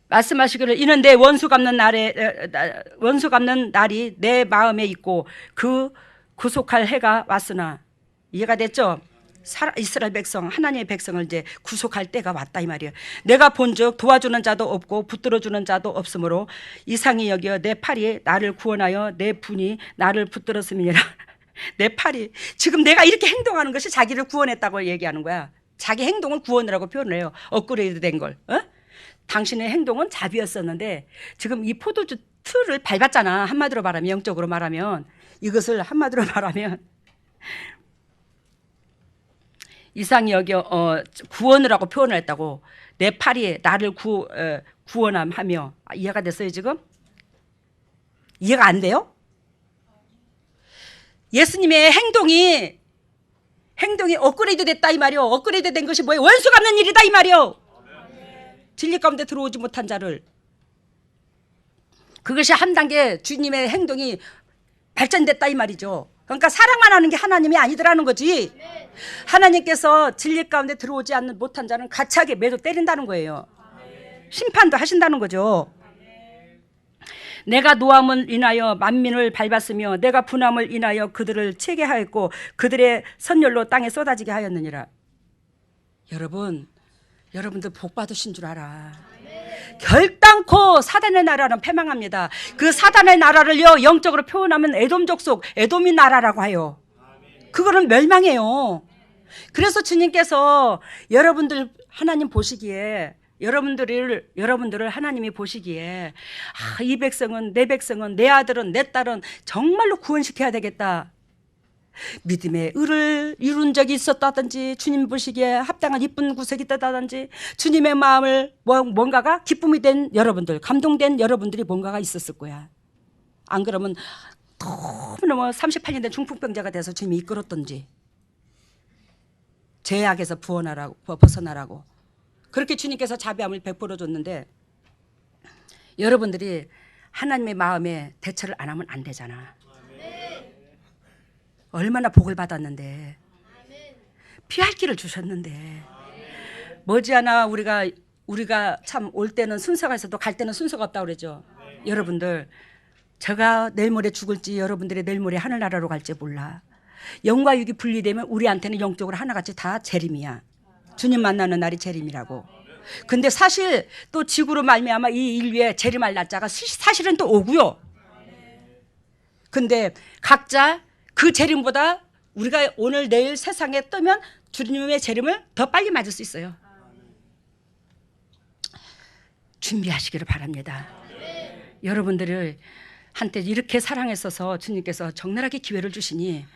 말씀하시기를 이는 내 원수 갚는 날이 내 마음에 있고 그 구속할 해가 왔으나. 이해가 됐죠? 이스라엘 백성, 하나님의 백성을 이제 구속할 때가 왔다 이 말이에요. 내가 본즉 도와주는 자도 없고 붙들어주는 자도 없으므로 이상히 여겨 내 팔이 나를 구원하여 내 분이 나를 붙들었음이니라. 내 팔이 지금 내가 이렇게 행동하는 것이 자기를 구원했다고 얘기하는 거야. 자기 행동을 구원이라고 표현을 해요. 업그레이드 된 걸. 당신의 행동은 자비였었는데 지금 이 포도주 틀을 밟았잖아. 한마디로 말하면, 영적으로 말하면, 이것을 한마디로 말하면 이상히 여겨 구원을 하고 표현을 했다고. 내 팔이 나를 구원하며. 이해가 됐어요 지금? 이해가 안 돼요? 예수님의 행동이 업그레이드 됐다 이 말이요. 업그레이드 된 것이 뭐예요? 원수 갚는 일이다 이 말이요. 진리 가운데 들어오지 못한 자를. 그것이 한 단계 주님의 행동이 발전됐다 이 말이죠. 그러니까 사랑만 하는 게 하나님이 아니더라는 거지. 하나님께서 진리 가운데 들어오지 않는 못한 자는 가차게 매도 때린다는 거예요. 심판도 하신다는 거죠. 내가 노함을 인하여 만민을 밟았으며 내가 분함을 인하여 그들을 체계하였고 그들의 선열로 땅에 쏟아지게 하였느니라. 여러분들 복 받으신 줄 알아. 결단코 사단의 나라는 패망합니다. 그 사단의 나라를요 영적으로 표현하면 에돔 족속, 에돔이 나라라고 해요. 그거는 멸망해요. 그래서 주님께서 여러분들 하나님 보시기에 여러분들을 하나님이 보시기에 이 백성은 내 아들은 내 딸은 정말로 구원시켜야 되겠다. 믿음의 의를 이룬 적이 있었다든지 주님 보시기에 합당한 이쁜 구색이 있다든지 주님의 마음을 뭔가가 기쁨이 된 여러분들, 감동된 여러분들이 뭔가가 있었을 거야. 안 그러면 너무너무 38년 된 중풍병자가 돼서 주님이 이끌었던지 죄악에서 벗어나라고 그렇게 주님께서 자비함을 베풀어 줬는데 여러분들이 하나님의 마음에 대처를 안 하면 안 되잖아. 얼마나 복을 받았는데 피할 길을 주셨는데 머지않아 우리가 참 올 때는 순서가 있어도 갈 때는 순서가 없다고 그러죠. 여러분들 제가 내일 모레 죽을지 여러분들이 내일 모레 하늘나라로 갈지 몰라. 영과 육이 분리되면 우리한테는 영적으로 하나같이 다 재림이야. 주님 만나는 날이 재림이라고. 근데 사실 또 지구로 말미암아 이 인류의 재림할 날짜가 사실은 또 오고요. 근데 각자 그 재림보다 우리가 오늘 내일 세상에 뜨면 주님의 재림을 더 빨리 맞을 수 있어요. 준비하시기를 바랍니다. 여러분들을 한때 이렇게 사랑했어서 주님께서 적나라하게 기회를 주시니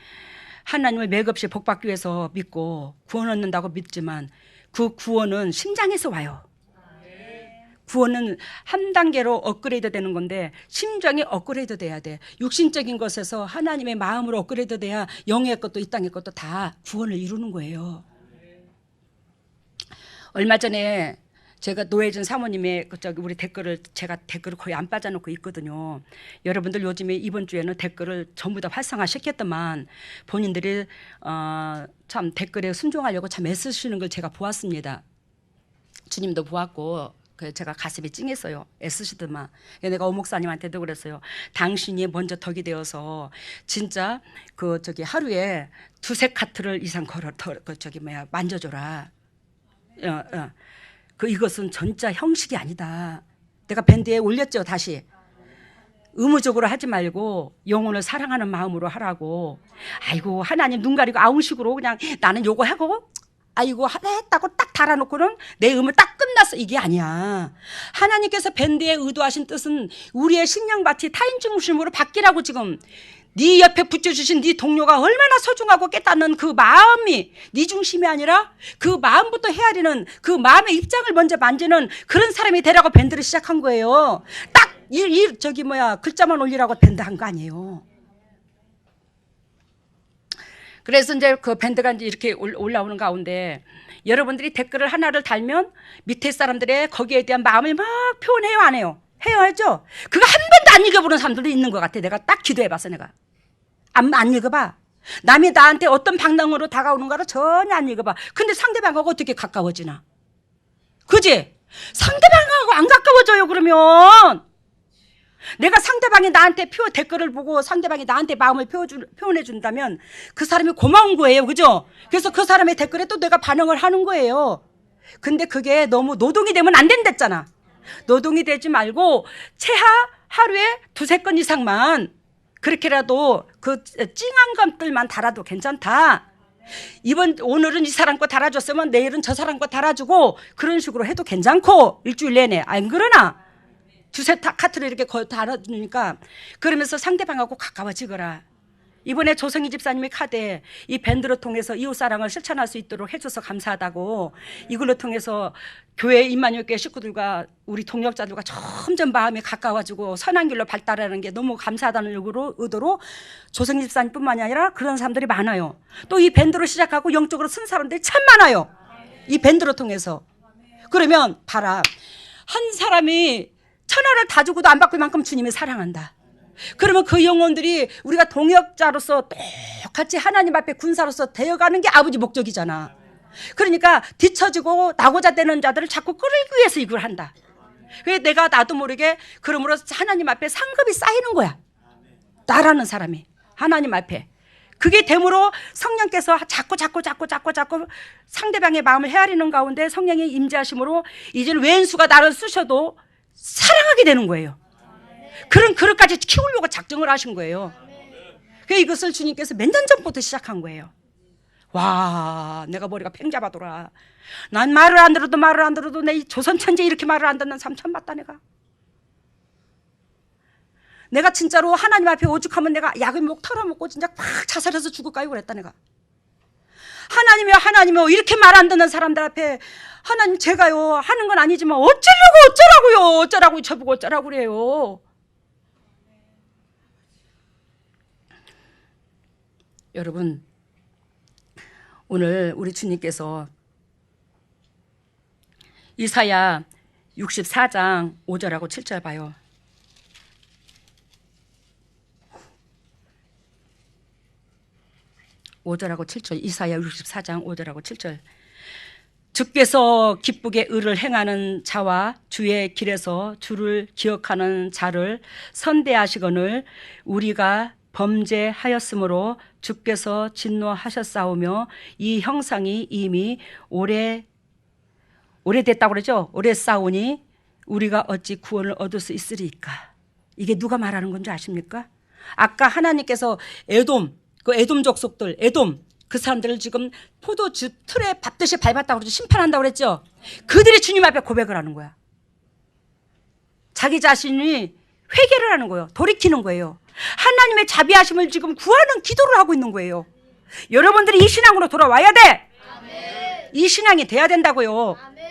하나님을 맥없이 복받기 위해서 믿고 구원 얻는다고 믿지만 그 구원은 심장에서 와요. 구원은 한 단계로 업그레이드 되는 건데 심정이 업그레이드 돼야 돼. 육신적인 것에서 하나님의 마음으로 업그레이드 돼야 영의 것도 이 땅의 것도 다 구원을 이루는 거예요. 얼마 전에 제가 노혜진 사모님의 우리 제가 댓글을 거의 안 빠져놓고 있거든요. 여러분들 요즘에 이번 주에는 댓글을 전부 다 활성화시켰더만 본인들이 참 댓글에 순종하려고 참 애쓰시는 걸 제가 보았습니다. 주님도 보았고 제가 가슴이 찡했어요. 애쓰시더만. 내가 오목사님한테도 그랬어요. 당신이 먼저 덕이 되어서 진짜 하루에 2-3 카트를 이상 만져줘라. 이것은 진짜 형식이 아니다. 내가 밴드에 올렸죠. 다시 의무적으로 하지 말고 영혼을 사랑하는 마음으로 하라고. 아이고 하나님 눈 가리고 아웅식으로 그냥 나는 요거 하고 아이고 했다고 딱 달아놓고는 내 의무 딱 끝났어. 이게 아니야. 하나님께서 밴드에 의도하신 뜻은 우리의 심령밭이 타인 중심으로 바뀌라고. 지금 네 옆에 붙여주신 네 동료가 얼마나 소중하고 깨닫는 그 마음이 네 중심이 아니라 그 마음부터 헤아리는 그 마음의 입장을 먼저 만지는 그런 사람이 되라고 밴드를 시작한 거예요. 딱 글자만 올리라고 밴드 한 거 아니에요. 그래서 이제 그 밴드가 이제 이렇게 올라오는 가운데 여러분들이 댓글을 하나를 달면 밑에 사람들의 거기에 대한 마음을 막 표현해요, 안 해요? 해요, 하죠? 그거 한 번도 안 읽어보는 사람들도 있는 것 같아. 내가 딱 기도해봤어, 내가. 안 읽어봐. 남이 나한테 어떤 방향으로 다가오는가를 전혀 안 읽어봐. 근데 상대방하고 어떻게 가까워지나? 그지? 상대방하고 안 가까워져요, 그러면. 내가 상대방이 나한테 댓글을 보고 상대방이 나한테 마음을 표현해 준다면 그 사람이 고마운 거예요. 그죠? 그래서 그 사람의 댓글에 또 내가 반응을 하는 거예요. 근데 그게 너무 노동이 되면 안 된댔잖아. 노동이 되지 말고 최하 하루에 2-3건 이상만 그렇게라도 그 찡한 것들만 달아도 괜찮다. 오늘은 이 사람 거 달아줬으면 내일은 저 사람 거 달아주고 그런 식으로 해도 괜찮고 일주일 내내. 안 그러나? 2-3 카트를 이렇게 달아주니까 그러면서 상대방하고 가까워지거라. 이번에 조성희 집사님이 카드에 이 밴드를 통해서 이웃사랑을 실천할 수 있도록 해줘서 감사하다고 이걸로 통해서 교회 임마누엘교회 식구들과 우리 동역자들과 점점 마음이 가까워지고 선한 길로 발달하는 게 너무 감사하다는 의도로 조성희 집사님뿐만이 아니라 그런 사람들이 많아요. 또 이 밴드로 시작하고 영적으로 쓴 사람들이 참 많아요. 이 밴드로 통해서. 그러면 봐라. 한 사람이 천하를 다 주고도 안 바꿀 만큼 주님이 사랑한다. 그러면 그 영혼들이 우리가 동역자로서 똑같이 하나님 앞에 군사로서 되어가는 게 아버지 목적이잖아. 그러니까 뒤처지고 나고자 되는 자들을 자꾸 끌기 위해서 이걸 한다. 그래서 내가 나도 모르게 그러므로 하나님 앞에 상급이 쌓이는 거야. 나라는 사람이 하나님 앞에. 그게 됨으로 성령께서 자꾸 상대방의 마음을 헤아리는 가운데 성령의 임재하심으로 이제는 왼수가 나를 쓰셔도 사랑하게 되는 거예요. 그런 그릇까지 키우려고 작정을 하신 거예요. 그래서 이것을 주님께서 몇 년 전부터 시작한 거예요. 와, 내가 머리가 팽잡하더라. 난 말을 안 들어도 내 조선 천재 이렇게 말을 안 듣는 사람 처음 봤다. 내가 진짜로 하나님 앞에 오죽하면 내가 약을 목 털어먹고 진짜 팍 자살해서 죽을까요? 그랬다 내가. 하나님이요 이렇게 말 안 듣는 사람들 앞에 하나님 제가요 하는 건 아니지만 어쩌라고요 저보고 어쩌라고 그래요. 여러분 오늘 우리 주님께서 이사야 64장 5절하고 7절 봐요. 이사야 64장 5절하고 7절. 주께서 기쁘게 의를 행하는 자와 주의 길에서 주를 기억하는 자를 선대하시거늘 우리가 범죄하였으므로 주께서 진노하셨사오며 이 형상이 이미 오래됐다고 그러죠. 오래 싸우니 우리가 어찌 구원을 얻을 수 있으리까. 이게 누가 말하는 건지 아십니까? 아까 하나님께서 에돔 족속들, 그 사람들을 지금 포도주 틀에 밟듯이 밟았다고 그러죠. 심판한다고 그랬죠. 그들이 주님 앞에 고백을 하는 거야. 자기 자신이 회개를 하는 거예요. 돌이키는 거예요. 하나님의 자비하심을 지금 구하는 기도를 하고 있는 거예요. 여러분들이 이 신앙으로 돌아와야 돼. 아멘. 이 신앙이 돼야 된다고요. 아멘.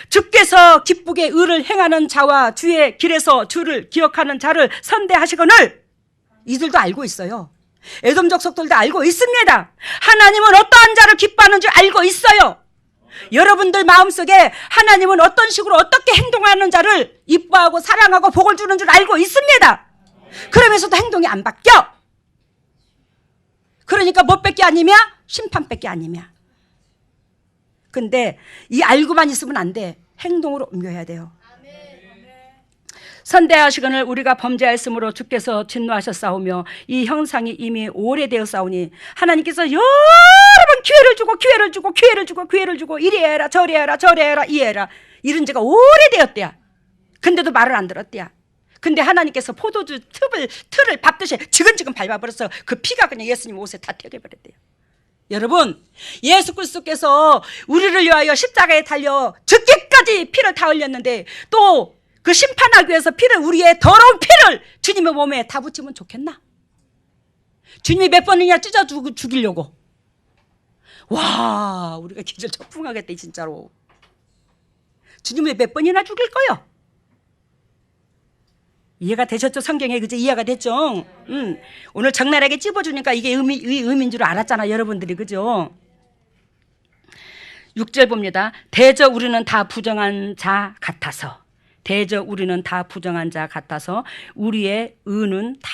주께서 기쁘게 의를 행하는 자와 주의 길에서 주를 기억하는 자를 선대하시거늘 이들도 알고 있어요. 에돔 족속들도 알고 있습니다. 하나님은 어떠한 자를 기뻐하는 줄 알고 있어요. 여러분들 마음속에 하나님은 어떤 식으로 어떻게 행동하는 자를 이뻐하고 사랑하고 복을 주는 줄 알고 있습니다. 그러면서도 행동이 안 바뀌어. 그러니까 뭣밖에 아니냐? 심판밖에 아니냐. 근데 이 알고만 있으면 안 돼. 행동으로 옮겨야 돼요. 선대하시거늘 우리가 범죄하였으므로 주께서 진노하셨사오며 이 형상이 이미 오래되었사오니 하나님께서 여러 번 기회를 주고 이리 해라 저리 해라 이 해라 이런 지가 오래되었대야. 근데도 말을 안 들었대야. 근데 하나님께서 포도주 틀을 밟듯이 지근지근 밟아버렸어. 그 피가 그냥 예수님 옷에 다 튀겨버렸대요. 여러분 예수 그리스도께서 우리를 위하여 십자가에 달려 죽기까지 피를 다 흘렸는데 또 그 심판하기 위해서 우리의 더러운 피를 주님의 몸에 다 붙이면 좋겠나? 주님이 몇 번이냐 찢어 죽이려고. 와, 우리가 기절 적풍하겠다 진짜로. 주님이 몇 번이나 죽일 거요? 이해가 되셨죠? 성경에 그죠? 이해가 됐죠? 오늘 적나라하게 찝어주니까 이게 의미인 줄 알았잖아, 여러분들이. 그죠? 6절 봅니다. 대저 우리는 다 부정한 자 같아서. 대저 우리는 다 부정한 자 같아서 우리의 의는 다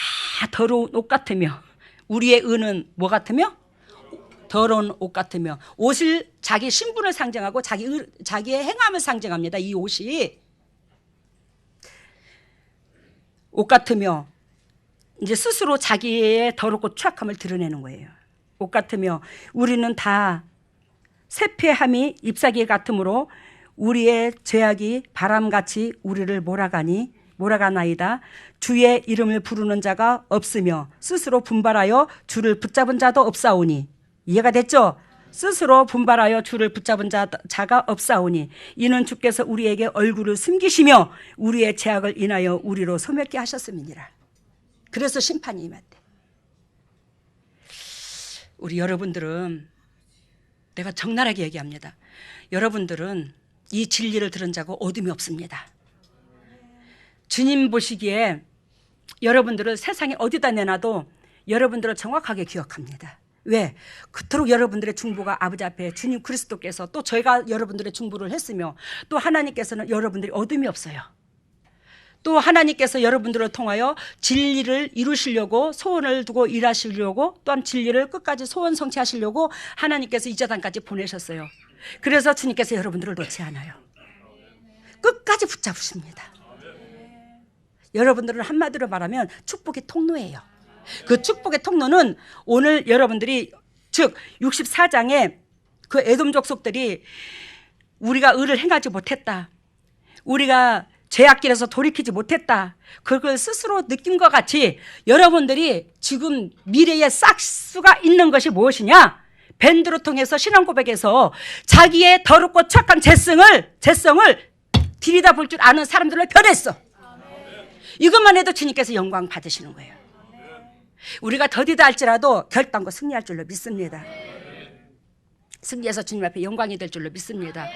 더러운 옷 같으며. 우리의 의는 뭐 같으며? 더러운 옷 같으며. 옷을 자기 신분을 상징하고 자기의 행함을 상징합니다. 이 옷이. 옷 같으며 이제 스스로 자기의 더럽고 추악함을 드러내는 거예요. 옷 같으며 우리는 다 세폐함이 잎사귀 같으므로 우리의 죄악이 바람같이 우리를 몰아가나이다. 주의 이름을 부르는 자가 없으며 스스로 분발하여 주를 붙잡은 자도 없사오니. 이해가 됐죠? 스스로 분발하여 주를 붙잡은 자가 없사오니 이는 주께서 우리에게 얼굴을 숨기시며 우리의 죄악을 인하여 우리로 소멸케 하셨음이니라. 그래서 심판이 임했대. 우리 여러분들은, 내가 적나라하게 얘기합니다, 여러분들은 이 진리를 들은 자고 어둠이 없습니다. 주님 보시기에 여러분들을 세상에 어디다 내놔도 여러분들을 정확하게 기억합니다. 왜? 그토록 여러분들의 중보가 아버지 앞에 주님 그리스도께서, 또 저희가 여러분들의 중보를 했으며, 또 하나님께서는 여러분들이 어둠이 없어요. 또 하나님께서 여러분들을 통하여 진리를 이루시려고, 소원을 두고 일하시려고, 또한 진리를 끝까지 소원 성취하시려고 하나님께서 이 재단까지 보내셨어요. 그래서 주님께서 여러분들을 놓지 않아요. 끝까지 붙잡으십니다. 여러분들은 한마디로 말하면 축복의 통로예요. 그 축복의 통로는 오늘 여러분들이, 즉 64장에 그 에돔 족속들이 우리가 의를 행하지 못했다, 우리가 죄악길에서 돌이키지 못했다, 그걸 스스로 느낀 것 같이 여러분들이 지금 미래에 싹수가 있는 것이 무엇이냐? 밴드로 통해서 신앙 고백에서 자기의 더럽고 착한 죄성을 들여다볼 줄 아는 사람들로 변했어. 이것만 해도 주님께서 영광 받으시는 거예요. 우리가 더디다 할지라도 결단코 승리할 줄로 믿습니다. 승리해서 주님 앞에 영광이 될 줄로 믿습니다.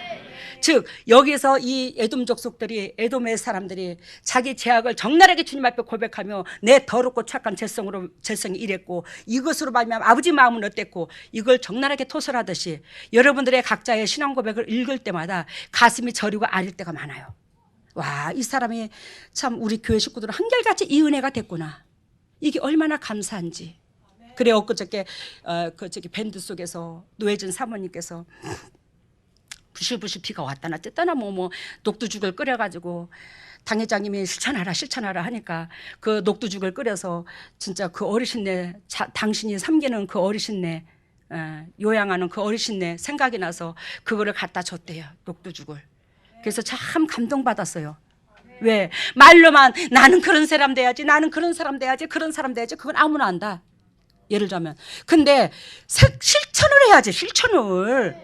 즉 여기서 이 에돔 족속들이, 에돔의 사람들이 자기 죄악을 적나라하게 주님 앞에 고백하며 내 더럽고 착한 죄성이 이랬고 이것으로 말미암아 아버지 마음은 어땠고, 이걸 적나라하게 토설하듯이 여러분들의 각자의 신앙 고백을 읽을 때마다 가슴이 저리고 아릴 때가 많아요. 와, 이 사람이 참 우리 교회 식구들은 한결같이 이 은혜가 됐구나. 이게 얼마나 감사한지. 그래, 엊그저께 저기 밴드 속에서 노혜진 사모님께서 부실부실 비가 왔다나 쨌다나 뭐 녹두죽을 끓여가지고 당회장님이 실천하라 하니까 그 녹두죽을 끓여서 진짜 그 어르신네, 당신이 섬기는 그 어르신네, 요양하는 그 어르신네 생각이 나서 그거를 갖다 줬대요, 녹두죽을. 그래서 참 감동받았어요. 왜? 말로만 나는 그런 사람 돼야지, 나는 그런 사람 돼야지, 그런 사람 돼야지, 그건 아무나 한다, 예를 들면. 근데 실천을 해야지, 실천을.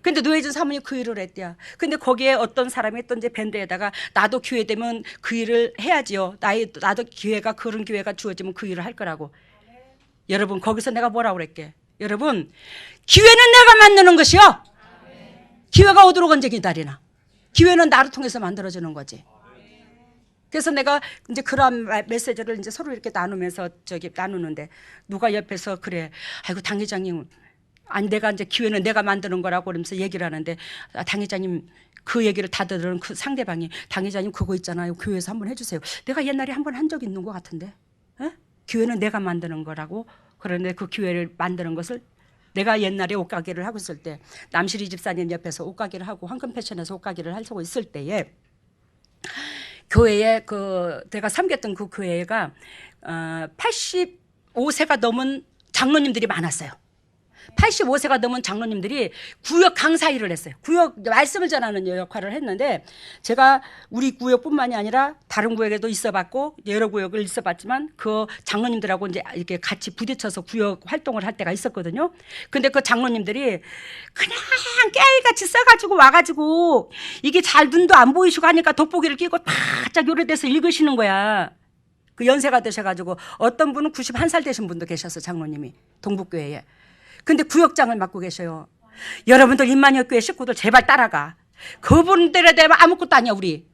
근데 노혜진 사모님 그 일을 했대요. 근데 거기에 어떤 사람이 또 이제 밴드에다가 나도 기회 되면 그 일을 해야지요, 나도 기회가, 그런 기회가 주어지면 그 일을 할 거라고. 여러분, 거기서 내가 뭐라고 그랬게? 여러분, 기회는 내가 만드는 것이요, 기회가 오도록 언제 기다리나. 기회는 나를 통해서 만들어지는 거지. 그래서 내가 이제 그런 메시지를 이제 서로 이렇게 나누면서 나누는데 누가 옆에서 그래, 아이고 당 회장님, 아니 내가 이제 기회는 내가 만드는 거라고 그러면서 얘기를 하는데, 당 회장님 그 얘기를 다 들은 그 상대방이, 당 회장님 그거 있잖아요, 교회에서 한번 해주세요. 내가 옛날에 한번 한 적 있는 것 같은데, 기회는 내가 만드는 거라고. 그런데 그 기회를 만드는 것을 내가 옛날에 옷가게를 하고 있을 때, 남실이 집사님 옆에서 옷가게를 하고 황금 패션에서 옷가게를 하고 있을 때에 교회에 내가 섬겼던 그 교회가 85세가 넘은 장로님들이 많았어요. 85세가 넘은 장로님들이 구역 강사 일을 했어요. 구역 말씀을 전하는 역할을 했는데, 제가 우리 구역뿐만이 아니라 다른 구역에도 있어봤고 여러 구역을 있어봤지만 그 장로님들하고 이제 이렇게 같이 부딪혀서 구역 활동을 할 때가 있었거든요. 근데 그 장로님들이 그냥 깨알같이 써가지고 와가지고 이게 잘 눈도 안 보이시고 하니까 돋보기를 끼고 바짝 요래돼서 읽으시는 거야. 그 연세가 되셔가지고 어떤 분은 91살 되신 분도 계셨어, 장로님이 동북교회에. 근데 구역장을 맡고 계셔요. 여러분들 임만혁교회 식구들 제발 따라가. 그분들에 대하면 아무것도 아니야, 우리.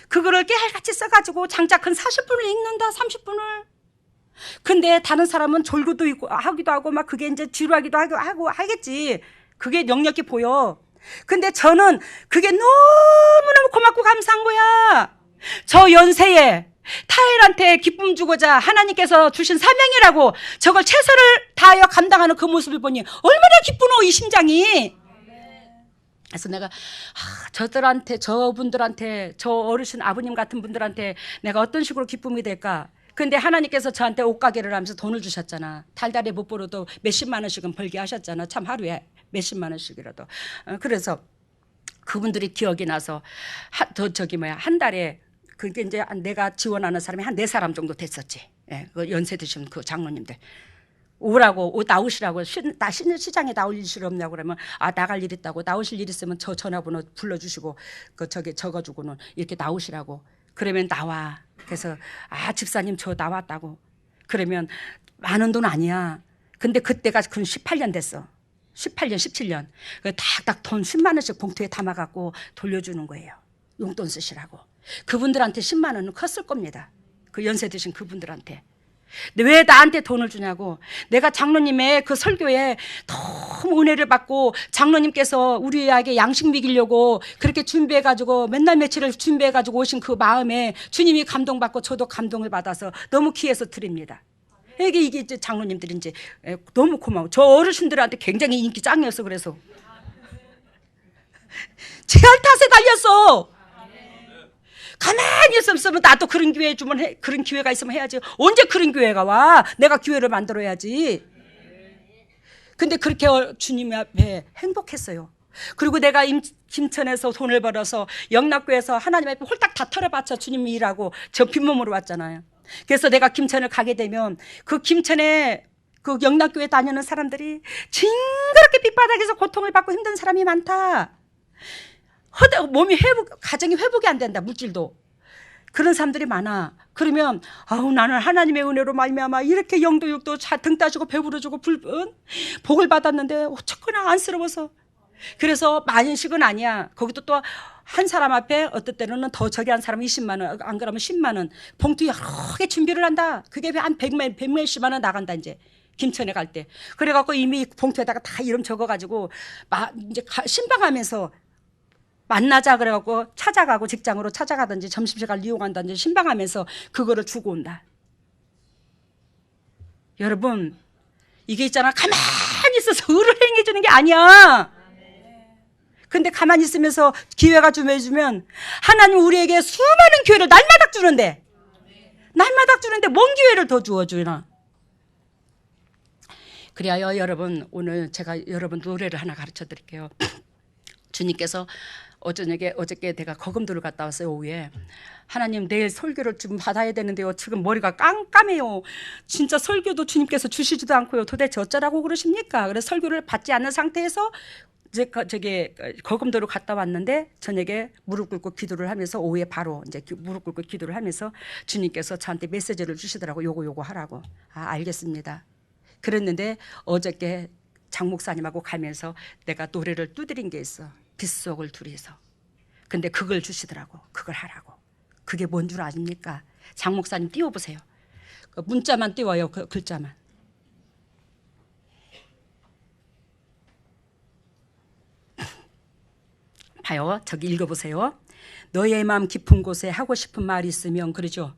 그거를 깨알같이 써가지고 장작 한 40분을 읽는다, 30분을. 근데 다른 사람은 졸고도 있고 하기도 하고 막 그게 이제 지루하기도 하고 하겠지. 그게 역력이 보여. 근데 저는 그게 너무너무 고맙고 감사한 거야. 저 연세에 타일한테 기쁨 주고자 하나님께서 주신 사명이라고 저걸 최선을 다하여 감당하는 그 모습을 보니 얼마나 기쁘노, 이 심장이. 그래서 내가 저분들한테, 저 어르신 아버님 같은 분들한테 내가 어떤 식으로 기쁨이 될까. 근데 하나님께서 저한테 옷가게를 하면서 돈을 주셨잖아. 달달이 못 벌어도 몇십만 원씩은 벌게 하셨잖아. 참 하루에 몇십만 원씩이라도. 그래서 그분들이 기억이 나서 한 달에 그게 이제 내가 지원하는 사람이 한 4사람 정도 됐었지. 예, 그 연세 드신 그 장로님들. 오라고, 나오시라고, 시장에 나올 일 없냐고 그러면, 나갈 일 있다고, 나오실 일 있으면 저 전화번호 불러주시고, 적어주고는 이렇게 나오시라고. 그러면 나와. 그래서, 집사님 저 나왔다고. 그러면 많은 돈 아니야. 근데 그때가 그 18년 됐어. 18년, 17년. 딱딱 돈 10만 원씩 봉투에 담아갖고 돌려주는 거예요. 용돈 쓰시라고. 그분들한테 10만 원은 컸을 겁니다. 그 연세 드신 그분들한테. 근데 왜 나한테 돈을 주냐고. 내가 장로님의 그 설교에 너무 은혜를 받고 장로님께서 우리에게 양식 먹이려고 그렇게 준비해가지고 맨날 며칠을 준비해가지고 오신 그 마음에 주님이 감동받고 저도 감동을 받아서 너무 귀해서 드립니다. 이게 이제 장로님들이 이제 너무 고마워. 저 어르신들한테 굉장히 인기 짱이었어. 그래서 제할 탓에 달렸어. 가만히 있으면 나도 그런 기회 주면 그런 기회가 있으면 해야지. 언제 그런 기회가 와? 내가 기회를 만들어야지. 근데 그렇게 주님 앞에 행복했어요. 그리고 내가 김천에서 돈을 벌어서 영락교에서 하나님 앞에 홀딱 다 털어바쳐 주님 일하고 저 빈몸으로 왔잖아요. 그래서 내가 김천을 가게 되면 그 김천에 그 영락교회 다니는 사람들이 징그럽게 빗바닥에서 고통을 받고 힘든 사람이 많다. 몸이 가정이 회복이 안 된다, 물질도. 그런 사람들이 많아. 그러면 나는 하나님의 은혜로 말미암아 이렇게 영도육도 등 따주고 배부르주고 복을 받았는데 어쨌거나 안쓰러워서. 그래서 만식은 아니야. 거기도 또 한 사람 앞에 어떨 때는 더 저기 한 사람 20만 원, 안 그러면 10만 원 봉투 여러 개 준비를 한다. 그게 한 100몇십만 원 나간다 이제. 김천에 갈 때. 그래갖고 이미 봉투에다가 다 이름 적어가지고 이제 신방하면서 만나자 그래갖고 찾아가고 직장으로 찾아가든지 점심시간을 이용한다든지 신방하면서 그거를 주고 온다. 여러분, 이게 있잖아. 가만히 있어서 의를 행해주는 게 아니야. 근데 가만히 있으면서 기회가 좀 해주면 하나님 우리에게 수많은 기회를 날마다 주는데 뭔 기회를 더 주어주나. 그래야 여러분, 오늘 제가 여러분 노래를 하나 가르쳐 드릴게요. 주님께서 어저께 내가 거금도를 갔다 왔어요. 오후에. 하나님 내일 설교를 좀 받아야 되는데요. 지금 머리가 깜깜해요. 진짜 설교도 주님께서 주시지도 않고요. 도대체 어쩌라고 그러십니까? 그래서 설교를 받지 않는 상태에서 이제 거금도를 갔다 왔는데 저녁에 무릎 꿇고 기도를 하면서 오후에 바로 이제 무릎 꿇고 기도를 하면서 주님께서 저한테 메시지를 주시더라고. 요거 하라고. 알겠습니다. 그랬는데 어저께 장 목사님하고 가면서 내가 노래를 두드린 게 있어. 빗속을 둘이서. 근데 그걸 주시더라고. 그걸 하라고. 그게 뭔 줄 아십니까? 장 목사님 띄워보세요. 그 문자만 띄워요. 그 글자만. 봐요. 저기 읽어보세요. 너의 마음 깊은 곳에 하고 싶은 말이 있으면 그러죠.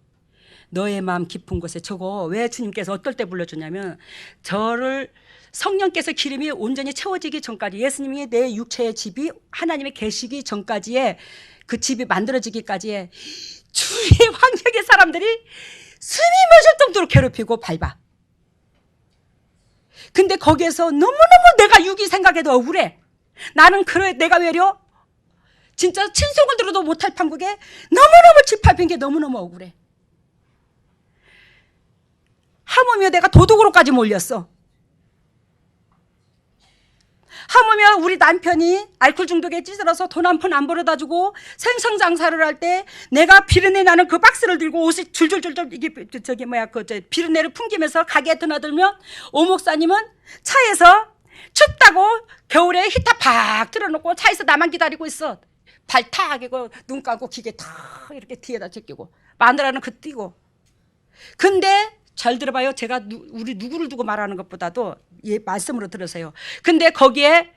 너의 마음 깊은 곳에. 저거 왜 주님께서 어떨 때 불러주냐면 저를 성령께서 기름이 온전히 채워지기 전까지, 예수님이 내 육체의 집이 하나님의 계시기 전까지의 그 집이 만들어지기까지의 주위의 환경의 사람들이 숨이 멎을 정도로 괴롭히고 밟아. 근데 거기에서 너무너무 내가 육이 생각해도 억울해. 나는 내가 외려 진짜 친송을 들어도 못할 판국에 너무너무 짓밟힌 게 너무너무 억울해. 하물며 내가 도둑으로까지 몰렸어. 하물며 우리 남편이 알코올 중독에 찌들어서 돈 한 푼 안 벌어다 주고 생선장사를 할 때 내가 비린내 나는 그 박스를 들고 옷이 줄줄줄줄 이게 비린내를 풍기면서 가게에 드나들면 오 목사님은 차에서 춥다고 겨울에 히터 팍 틀어놓고 차에서 나만 기다리고 있어. 발 탁 끼고 눈 감고 기계 탁 이렇게 뒤에다 제끼고 마누라는 그 띄고. 근데 잘 들어봐요. 제가 우리 누구를 두고 말하는 것보다도 예, 말씀으로 들으세요. 근데 거기에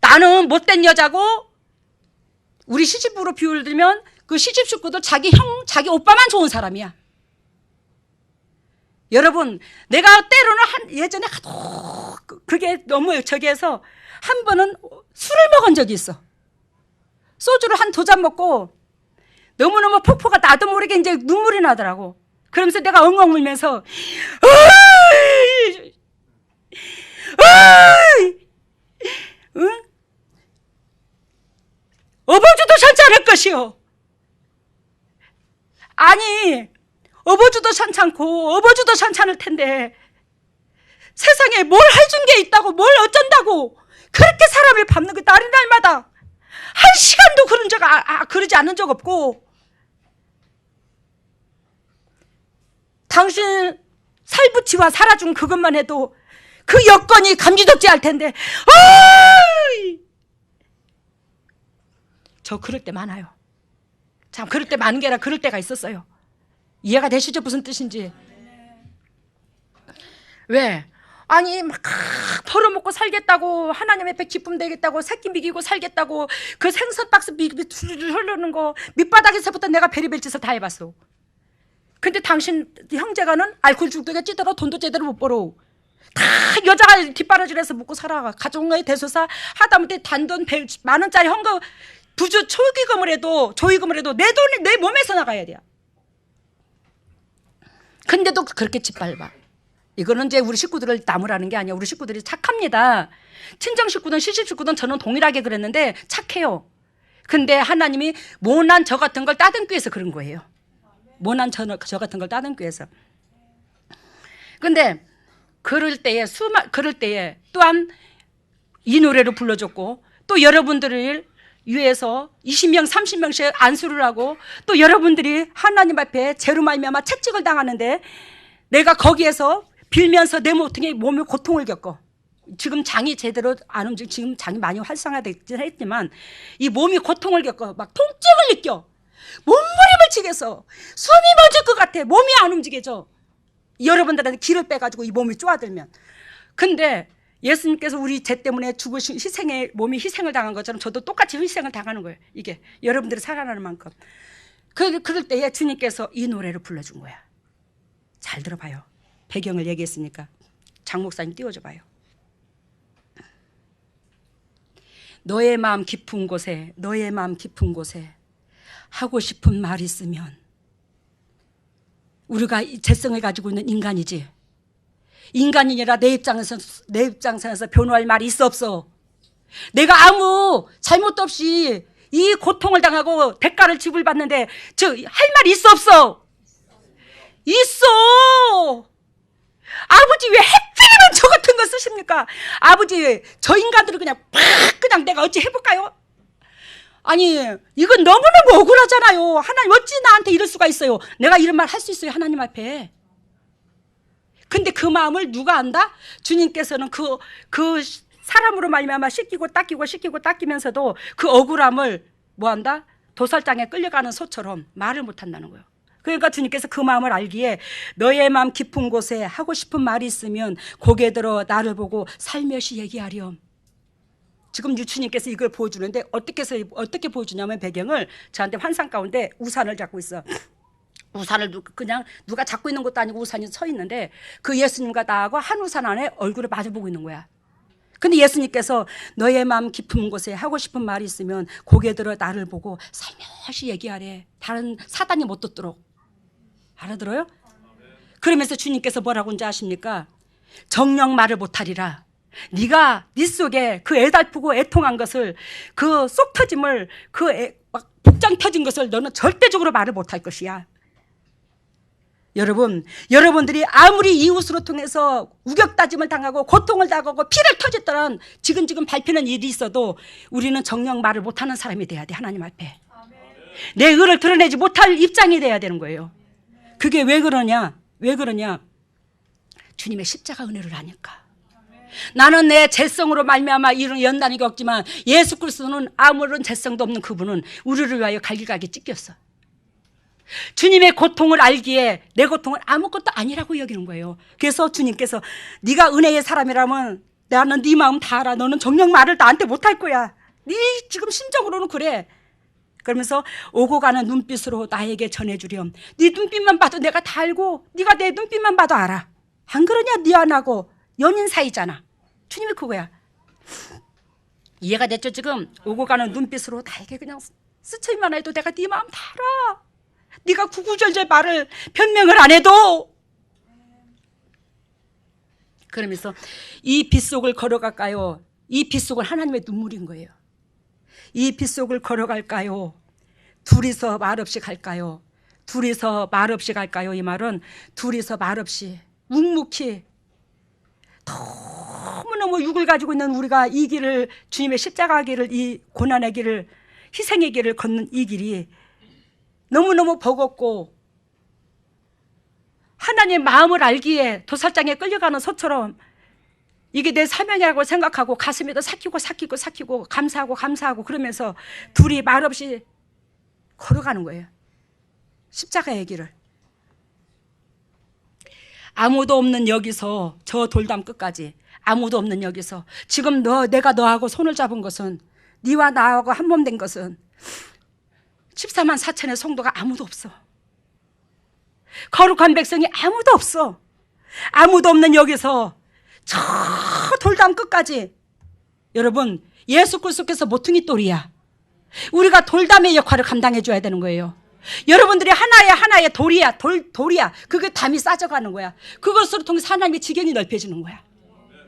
나는 못된 여자고, 우리 시집으로 비유를 들면 그 시집 식구도 자기 형, 자기 오빠만 좋은 사람이야. 여러분, 내가 때로는 예전에 하도 그게 너무 저기해서 한 번은 술을 먹은 적이 있어. 소주를 한 2잔 먹고 너무너무 폭포가 나도 모르게 이제 눈물이 나더라고. 그러면서 내가 엉엉 울면서 으이! 으이! 응? 어버주도 괜찮을 것이요. 아니, 어버주도 괜찮고 어버주도 괜찮을 텐데 세상에 뭘 해준 게 있다고, 뭘 어쩐다고 그렇게 사람을 밟는 거 날마다 한 시간도 그러지 않은 적 없고, 당신 살부치와 살아준 그것만 해도 그 여건이 감지덕지할 텐데, 어이! 저 그럴 때 많아요. 참 그럴 때 많은 게 아니라 그럴 때가 있었어요. 이해가 되시죠? 무슨 뜻인지. 왜? 아니 막 벌어먹고 살겠다고, 하나님 앞에 기쁨 되겠다고, 새끼 먹이고 살겠다고 그 생선 박스 흐르는 거 밑바닥에서부터 내가 베리벨 짓을 다 해봤어. 근데 당신 형제가는 알코올 중독에 찌들어 돈도 제대로 못 벌어. 다 여자가 뒷바라지에서 먹고 살아. 가정의 대소사 하다못해 단돈 10,000원짜리 헌금 부주 조기금을 해도 내 돈이 내 몸에서 나가야 돼요. 근데도 그렇게 짓밟아. 이거는 이제 우리 식구들을 나무라는 게 아니야. 우리 식구들이 착합니다. 친정 식구든 시집 식구든 저는 동일하게 그랬는데 착해요. 근데 하나님이 모난 저 같은 걸 따듬기 위해서 그런 거예요. 모난 저 같은 걸 따듬기 위해서. 근데 그럴 때에 또한 이 노래를 불러줬고, 또 여러분들을 위해서 20명 30명씩 안수를 하고, 또 여러분들이 하나님 앞에 죄로 말미암아 채찍을 당하는데 내가 거기에서 빌면서 내 몸에 고통을 겪어. 지금 장이 제대로 안 움직이고 지금 장이 많이 활성화되긴 했지만 이 몸이 고통을 겪어. 막 통증을 느껴. 몸부림을 치겠어. 숨이 멎을 것 같아. 몸이 안 움직여져. 여러분들한테 기를 빼가지고 이 몸이 쪼아들면. 근데 예수님께서 우리 죄 때문에 죽으신 몸이 희생을 당한 것처럼 저도 똑같이 희생을 당하는 거예요. 이게 여러분들이 살아나는 만큼. 그럴 때에 주님께서 이 노래를 불러준 거야. 잘 들어봐요. 배경을 얘기했으니까 장 목사님 띄워줘 봐요. 너의 마음 깊은 곳에 하고 싶은 말 있으면, 우리가 죄성을 가지고 있는 인간이지. 인간이니라 내 입장에서 변호할 말이 있어 없어? 내가 아무 잘못도 없이 이 고통을 당하고 대가를 지불받는데 할 말이 있어 없어? 있어. 아버지 왜 해필이면 저 같은 거 쓰십니까? 아버지 저 인간들은 그냥 내가 어찌 해볼까요? 아니 이건 너무너무 억울하잖아요. 하나님 어찌 나한테 이럴 수가 있어요? 내가 이런 말 할 수 있어요, 하나님 앞에. 근데 그 마음을 누가 안다? 주님께서는 그 사람으로 말미암아 씻기고 닦이면서도 그 억울함을 뭐한다? 도살장에 끌려가는 소처럼 말을 못한다는 거예요. 그러니까 주님께서 그 마음을 알기에 너의 마음 깊은 곳에 하고 싶은 말이 있으면 고개 들어 나를 보고 살며시 얘기하렴. 지금 주님께서 이걸 보여주는데 어떻게 보여주냐면, 배경을 저한테 환상 가운데 우산을 잡고 있어. 우산을 그냥 누가 잡고 있는 것도 아니고 우산이 서 있는데 그 예수님과 나하고 한 우산 안에 얼굴을 마주보고 있는 거야. 근데 예수님께서 너의 마음 깊은 곳에 하고 싶은 말이 있으면 고개 들어 나를 보고 살며시 얘기하래. 다른 사단이 못 듣도록. 알아들어요? 그러면서 주님께서 뭐라고 하는지 아십니까? 정녕 말을 못하리라. 네가 네 속에 그 애달프고 애통한 것을, 그 속 터짐을, 막 복장 터진 것을 너는 절대적으로 말을 못할 것이야. 여러분들이 아무리 이웃으로 통해서 우격다짐을 당하고 고통을 당하고 피를 터졌더란 지금 밟히는 일이 있어도 우리는 정녕 말을 못하는 사람이 돼야 돼. 하나님 앞에 내 의를 드러내지 못할 입장이 돼야 되는 거예요. 그게 왜 그러냐? 주님의 십자가 은혜를 아니까. 나는 내 재성으로 말미암아 이런 연단이 겪지만 예수 그리스도는 아무런 재성도 없는 그분은 우리를 위하여 갈길가게 찢겼어. 주님의 고통을 알기에 내 고통은 아무것도 아니라고 여기는 거예요. 그래서 주님께서 네가 은혜의 사람이라면 나는 네 마음 다 알아. 너는 정녕 말을 나한테 못할 거야. 네 지금 심정으로는 그래. 그러면서 오고 가는 눈빛으로 나에게 전해주렴. 네 눈빛만 봐도 내가 다 알고 네가 내 눈빛만 봐도 알아. 안 그러냐? 네 안 하고 연인 사이잖아. 주님이 그거야. 이해가 됐죠? 지금 오고 가는 눈빛으로 나에게 그냥 스쳐있만 해도 내가 네 마음 다 알아. 네가 구구절절 말을 변명을 안 해도. 그러면서 이 빗속을 걸어갈까요? 이 빗속은 하나님의 눈물인 거예요. 이 빗속을 걸어갈까요? 둘이서 말없이 갈까요? 둘이서 말없이 갈까요? 이 말은 둘이서 말없이 묵묵히 너무너무 육을 가지고 있는 우리가 이 길을, 주님의 십자가 길을, 이 고난의 길을, 희생의 길을 걷는 이 길이 너무너무 버겁고 하나님의 마음을 알기에 도살장에 끌려가는 소처럼 이게 내 사명이라고 생각하고 가슴에도 삭히고 감사하고 그러면서 둘이 말없이 걸어가는 거예요. 십자가의 길을. 아무도 없는 여기서 저 돌담 끝까지, 아무도 없는 여기서 지금 내가 너하고 손을 잡은 것은, 네와 나하고 한 몸 된 것은 14만 4천의 성도가 아무도 없어. 거룩한 백성이 아무도 없어. 아무도 없는 여기서 저 돌담 끝까지. 여러분, 예수 그리스도께서 모퉁이 돌이야. 우리가 돌담의 역할을 감당해 줘야 되는 거예요. 여러분들이 하나의 돌이야. 돌이야. 그게 담이 싸져가는 거야. 그것으로 통해서 하나님의 지경이 넓혀지는 거야.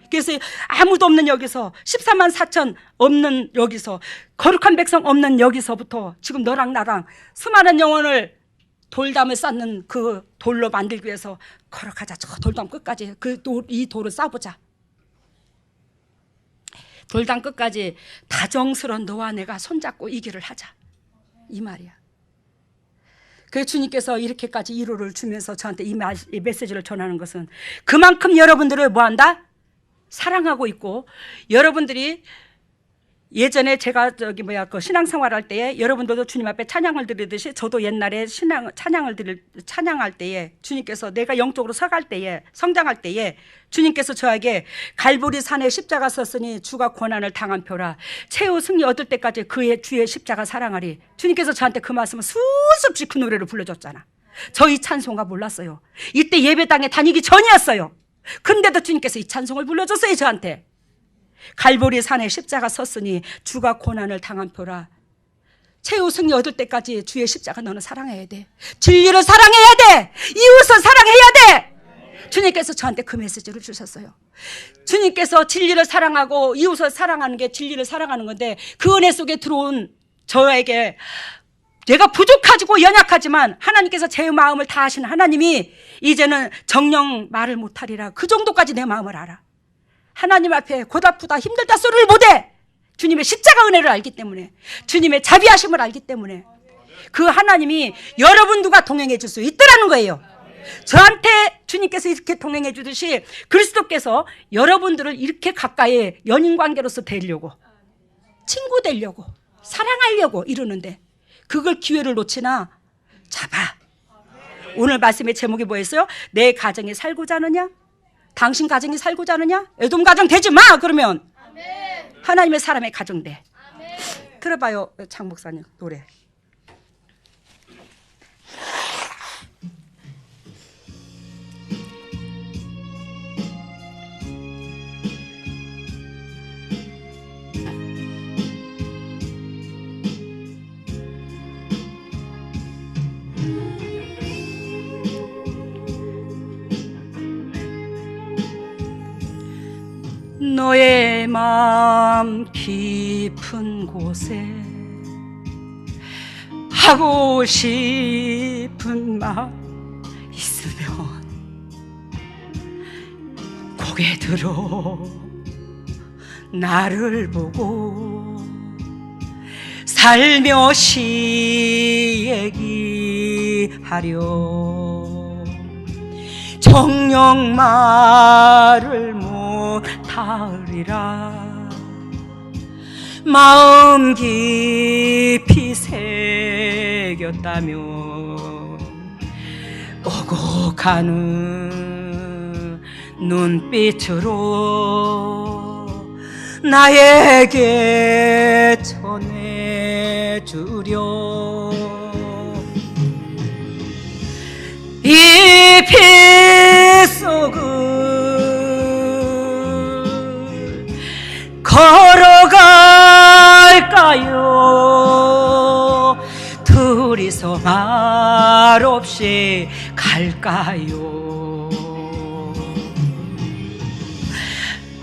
그래서 아무도 없는 여기서, 14만 4천 없는 여기서, 거룩한 백성 없는 여기서부터 지금 너랑 나랑 수많은 영혼을 돌담을 쌓는 그 돌로 만들기 위해서 걸어가자. 저 돌담 끝까지 이 돌을 쌓아보자. 돌담 끝까지 다정스러운 너와 내가 손잡고 이 길을 하자. 이 말이야. 그래서 주님께서 이렇게까지 위로를 주면서 저한테 이 메시지를 전하는 것은 그만큼 여러분들을 뭐한다? 사랑하고 있고, 여러분들이 예전에 제가 그 신앙생활 할 때에 여러분들도 주님 앞에 찬양을 드리듯이 저도 옛날에 찬양할 때에 주님께서 내가 영적으로 서갈 때에, 성장할 때에 주님께서 저에게 갈보리 산에 십자가 섰으니 주가 고난을 당한 표라, 최후 승리 얻을 때까지 그의 주의 십자가 사랑하리. 주님께서 저한테 그 말씀을 수없이 그 노래를 불러줬잖아. 저 이 찬송가 몰랐어요. 이때 예배당에 다니기 전이었어요. 근데도 주님께서 이 찬송을 불러줬어요. 저한테. 갈보리 산에 십자가 섰으니 주가 고난을 당한 표라, 최후 승리 얻을 때까지 주의 십자가 너는 사랑해야 돼. 진리를 사랑해야 돼. 이웃을 사랑해야 돼. 주님께서 저한테 그 메시지를 주셨어요. 주님께서 진리를 사랑하고 이웃을 사랑하는 게 진리를 사랑하는 건데, 그 은혜 속에 들어온 저에게 내가 부족하고 연약하지만 하나님께서 제 마음을 다 아시는 하나님이 이제는 정녕 말을 못하리라. 그 정도까지 내 마음을 알아. 하나님 앞에 고달프다 힘들다 소리를 못해. 주님의 십자가 은혜를 알기 때문에, 주님의 자비하심을 알기 때문에 그 하나님이 여러분들과 동행해 줄 수 있더라는 거예요. 저한테 주님께서 이렇게 동행해 주듯이 그리스도께서 여러분들을 이렇게 가까이 연인관계로서 되려고, 친구 되려고, 사랑하려고 이러는데 그걸 기회를 놓치나 잡아. 오늘 말씀의 제목이 뭐였어요? 내 가정이 살고자 하느냐? 당신 가정이 살고자 하느냐? 에돔 가정 되지 마. 그러면 하나님의 사람의 가정 돼. 들어봐요, 장 목사님 노래. 너의 마음 깊은 곳에 하고 싶은 말 있으면 고개 들어 나를 보고 살며시 얘기하려. 정녕 말을 못 못하리라. 마음 깊이 새겼다면 오고 가는 눈빛으로 나에게 전해주려. 이 빗속을 걸어갈까요? 둘이서 말없이 갈까요?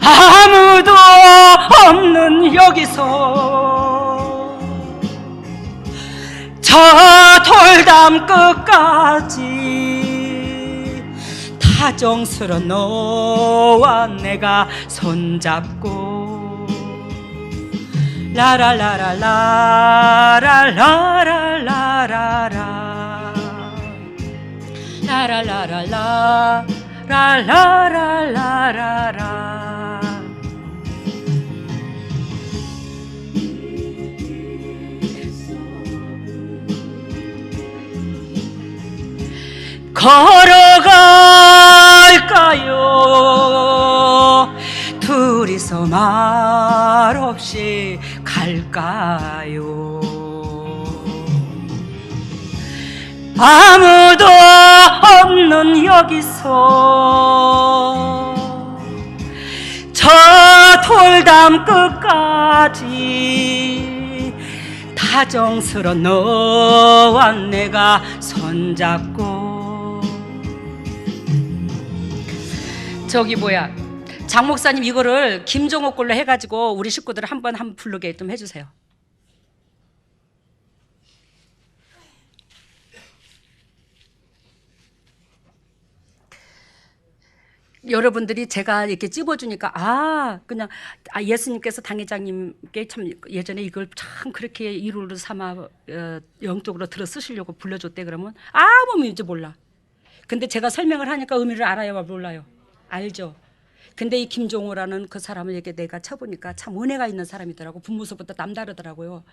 아무도 없는 여기서 저 돌담 끝까지 다정스런 너와 내가 손잡고 라라라라라라라라라라 라라라라라 라라라라라라. 걸어갈까요? 둘이서 말없이 갈까요? 아무도 없는 여기서 저 돌담 끝까지 다정스런 너와 내가 손잡고. 저기 뭐야, 장 목사님 이거를 김종옥 걸로 해가지고 우리 식구들 한번 부르게 좀 해주세요. 여러분들이 제가 이렇게 찝어주니까 그냥 예수님께서 당회장님께 참 예전에 이걸 참 그렇게 이루를 삼아 영적으로 들어 쓰시려고 불러줬대. 그러면 아무 의미인지 몰라. 근데 제가 설명을 하니까 의미를 알아요, 몰라요? 알죠? 근데 이 김종호라는 그 사람을 이렇게 내가 쳐보니까 참 은혜가 있는 사람이더라고. 분모습부터 남다르더라고요.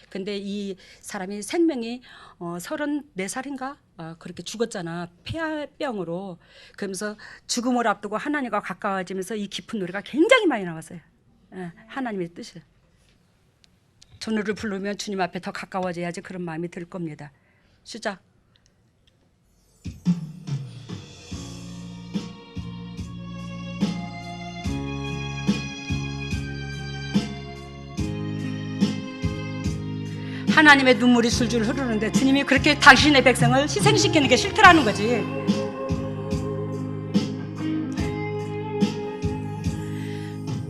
근데 이 사람이 생명이 34살인가? 그렇게 죽었잖아. 폐활병으로. 그러면서 죽음을 앞두고 하나님과 가까워지면서 이 깊은 노래가 굉장히 많이 나왔어요. 하나님의 뜻을. 저 노래를 부르면 주님 앞에 더 가까워져야지 그런 마음이 들 겁니다. 시작. 하나님의 눈물이 술술 흐르는데 주님이 그렇게 당신의 백성을 희생시키는 게 싫더라는 거지.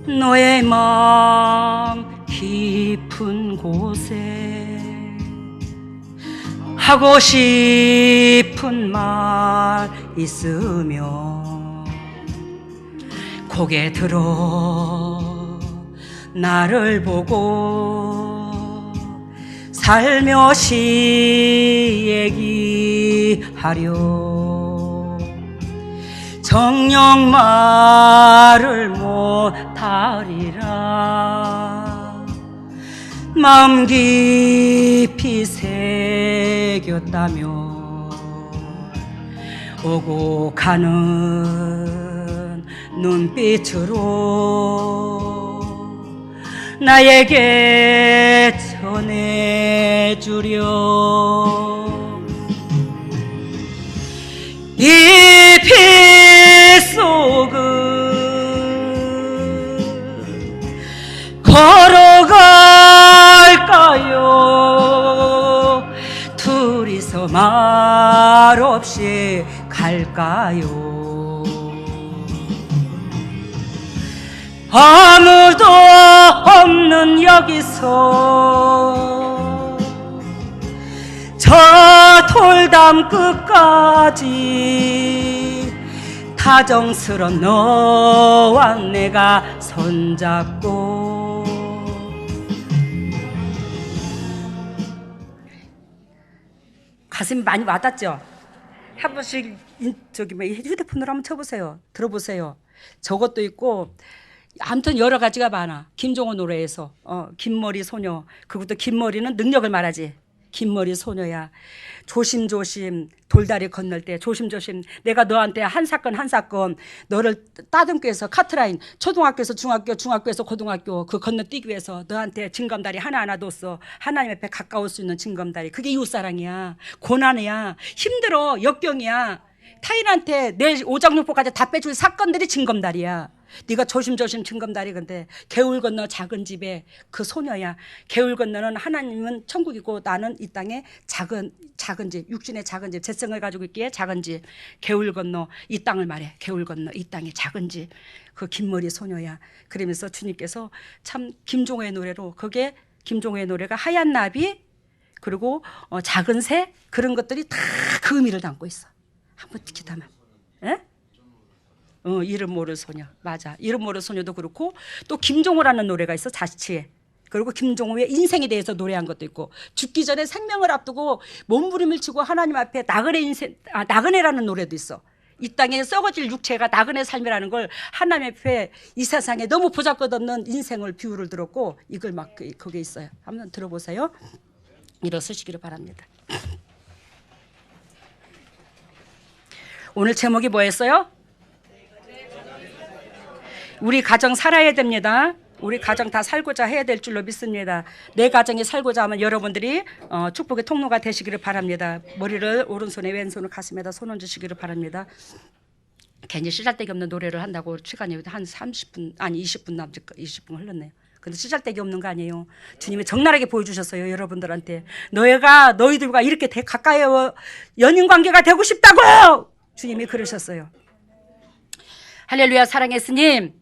너의 마음 깊은 곳에 하고 싶은 말 있으면 고개 들어 나를 보고 살며시 얘기하려. 정녕 말을 못하리라. 마음 깊이 새겼다면 오고 가는 눈빛으로 나에게 전해주려. 이 빗속을 걸어갈까요? 둘이서 말없이 갈까요? 아무도 없는 여기서 저 돌담 끝까지 다정스런 너와 내가 손잡고. 가슴이 많이 와닿죠? 한 번씩 저기 휴대폰으로 한번 쳐보세요. 들어보세요. 저것도 있고 아무튼 여러 가지가 많아. 김종호 노래에서 긴머리 소녀, 그것도 긴머리는 능력을 말하지. 긴머리 소녀야. 조심조심 돌다리 건널 때 조심조심 내가 너한테 한 사건 한 사건 너를 따듬기 위해서 카트라인 초등학교에서 중학교에서 고등학교 그 건너뛰기 위해서 너한테 징검다리 하나하나 뒀어. 하나님 앞에 가까울 수 있는 징검다리. 그게 이웃사랑이야. 고난이야. 힘들어. 역경이야. 타인한테 내 오장육부까지 다 빼줄 사건들이 징검다리야. 네가 조심조심 징검다리. 근데 개울 건너 작은 집에 그 소녀야. 개울 건너는 하나님은 천국이고 나는 이 땅에 작은 집, 육신의 작은 집, 재성을 가지고 있기에 작은 집. 개울 건너 이 땅을 말해. 개울 건너 이 땅에 작은 집. 그 긴머리 소녀야. 그러면서 주님께서 참 김종호의 노래로, 그게 김종호의 노래가 하얀 나비 그리고 작은 새, 그런 것들이 다 그 의미를 담고 있어. 한번 기다만. 예? 이름 모를 소녀. 맞아. 이름 모를 소녀도 그렇고, 또 김종호라는 노래가 있어. 자치에. 그리고 김종호의 인생에 대해서 노래한 것도 있고, 죽기 전에 생명을 앞두고 몸부림을 치고 하나님 앞에 나그네라는 노래도 있어. 이 땅에 썩어질 육체가 나그네 삶이라는 걸 하나님 앞에 이 세상에 너무 보잘것없는 인생을 비유를 들었고, 이걸 막 그게 있어요. 한번 들어보세요. 일어서시기를 바랍니다. 오늘 제목이 뭐였어요? 우리 가정 살아야 됩니다. 우리 가정 다 살고자 해야 될 줄로 믿습니다. 내 가정이 살고자 하면 여러분들이 축복의 통로가 되시기를 바랍니다. 머리를 오른손에 왼손을 가슴에다 손얹으시기를 바랍니다. 괜히 쓰잘데기 없는 노래를 한다고 시간이 한 30분 아니 20분 남짓 20분 흘렀네요. 근데 쓰잘데기 없는 거 아니에요. 주님이 적나라하게 보여주셨어요. 여러분들한테. 너희들과 이렇게 가까이 연인 관계가 되고 싶다고 주님이 그러셨어요. 할렐루야. 사랑의 스님,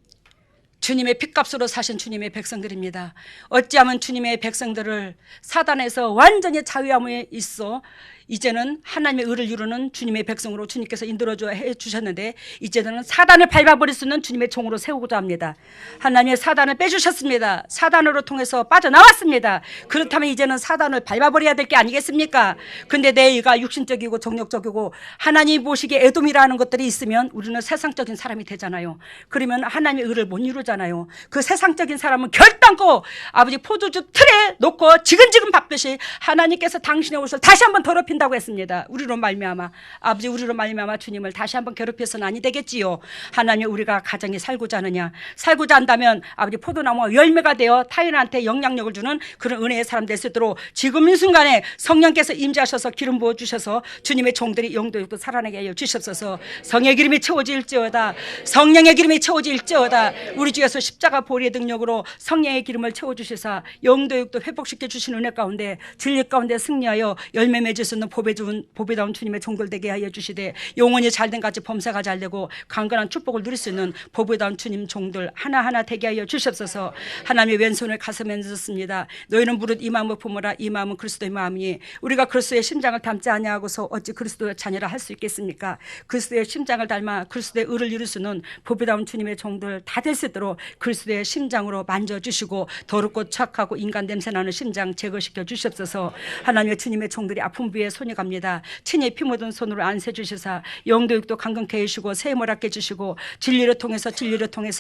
주님의 핏값으로 사신 주님의 백성들입니다. 어찌하면 주님의 백성들을 사단에서 완전히 자유함에 있어 이제는 하나님의 의를 이루는 주님의 백성으로 주님께서 인도해 주셨는데, 이제는 사단을 밟아버릴 수 있는 주님의 종으로 세우고자 합니다. 하나님의 사단을 빼주셨습니다. 사단으로 통해서 빠져나왔습니다. 그렇다면 이제는 사단을 밟아버려야 될 게 아니겠습니까? 근데 내 의가 육신적이고 정욕적이고 하나님 보시기에 애돔이라는 것들이 있으면 우리는 세상적인 사람이 되잖아요. 그러면 하나님의 의를 못 이루잖아요. 그 세상적인 사람은 결단코 아버지 포도주 틀에 놓고 지근지근 밟듯이 하나님께서 당신의 옷을 다시 한번 더럽힌다고 했습니다. 우리로 말미암아 아버지, 우리로 말미암아 주님을 다시 한번 괴롭혀서는 아니 되겠지요. 하나님, 우리가 가정이 살고자 하느냐, 살고자 한다면 아버지 포도나무가 열매가 되어 타인한테 영향력을 주는 그런 은혜의 사람 될 수 있도록 지금 이 순간에 성령께서 임재하셔서 기름 부어 주셔서 주님의 종들이 영도육도 살아나게 하여 주시옵소서. 성의 기름이 채워질지어다. 성령의 기름이 채워질지어다. 우리 주 예수 십자가 보리의 능력으로 성령의 기름을 채워주시사 영도육도 회복시켜 주신 은혜 가운데 진리 가운데 승리하여 열매 맺을 수 있는 보배다운 주님의 종들 되게 하여 주시되, 영혼이 잘된 같이 범사가 잘되고 강건한 축복을 누릴 수 있는 보배다운 주님 종들 하나하나 되게 하여 주시옵소서. 하나님의 왼손을 가슴에 얹었습니다. 너희는 무릇 이 마음을 품으라. 이 마음은 그리스도의 마음이니 우리가 그리스도의 심장을 닮지 아니하고서 어찌 그리스도의 자녀라 할 수 있겠습니까? 그리스도의 심장을 닮아 그리스도의 의를 이룰 수 있는 보배다운 주님의 종들 다 될 수 있도록 그리스도의 심장으로 만져주시고 더럽고 착하고 인간 냄새나는 심장 제거시켜 주시옵소서. 하나님의 주님의 종들이 아픈 부에 손이 갑니다. 친히 피 묻은 손으로 안세 주시사 영도육도 강건케 해주시고 세임을 아껴 주시고 진리를 통해서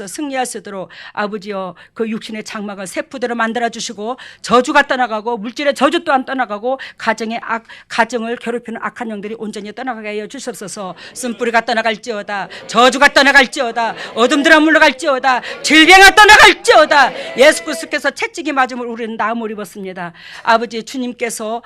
승리할 수 있도록 아버지여 그 육신의 장막을 세푸대로 만들어 주시고 저주가 떠나가고 물질의 저주 또한 떠나가고 가정을 괴롭히는 악한 영들이 온전히 떠나가게 하여 주시옵소서. 쓴뿌리가 떠나갈지어다. 저주가 떠나갈지어다. 어둠들아 물러갈지어다. 질병아 떠나갈지어다. 예수 그리스도께서 채찍이 맞음을 우리는 나음을 입었습니다. 아버지, 주님께서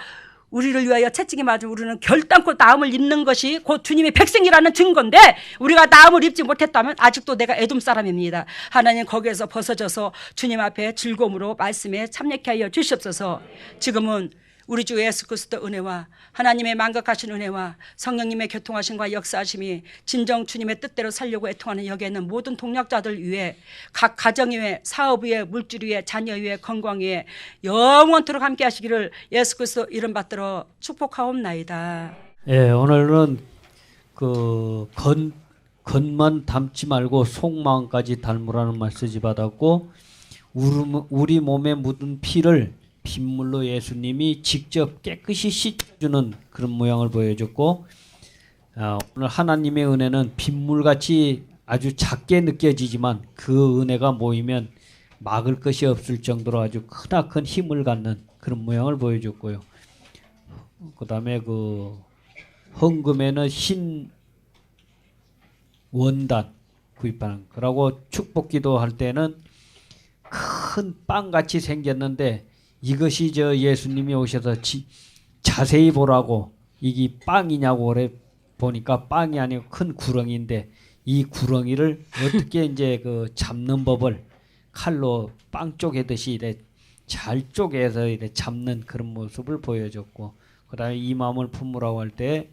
우리를 위하여 채찍이 맞은 우리는 결단코 나음을 입는 것이 곧 주님의 백성이라는 증거인데, 우리가 나음을 입지 못했다면 아직도 내가 에돔 사람입니다. 하나님, 거기에서 벗어져서 주님 앞에 즐거움으로 말씀에 참여케 하여 주시옵소서. 지금은 우리 주 예수 그리스도 은혜와 하나님의 만극하신 은혜와 성령님의 교통하심과 역사하심이 진정 주님의 뜻대로 살려고 애통하는 여기에 있는 모든 동력자들 위해, 각 가정 위에, 사업 위에, 물질 위에, 자녀 위에, 건강 위에 영원토록 함께 하시기를 예수 그리스도 이름 받들어 축복하옵나이다. 예, 오늘은 겉만 담지 말고 속마음까지 닮으라는 메시지 받았고, 우리 몸에 묻은 피를 빗물로 예수님이 직접 깨끗이 씻어주는 그런 모양을 보여줬고, 오늘 하나님의 은혜는 빗물같이 아주 작게 느껴지지만 그 은혜가 모이면 막을 것이 없을 정도로 아주 크나큰 힘을 갖는 그런 모양을 보여줬고요. 그다음에 그 헌금에는 흰 원단 구입하는 거라고 축복기도 할 때는 큰 빵같이 생겼는데 이것이 저 예수님이 오셔서 자세히 보라고 이게 빵이냐고 그래 보니까 빵이 아니고 큰 구렁이인데 이 구렁이를 어떻게 이제 그 잡는 법을 칼로 빵 쪼개듯이 이래 잘 쪼개서 이래 잡는 그런 모습을 보여줬고, 그다음에 이 마음을 품으라고 할 때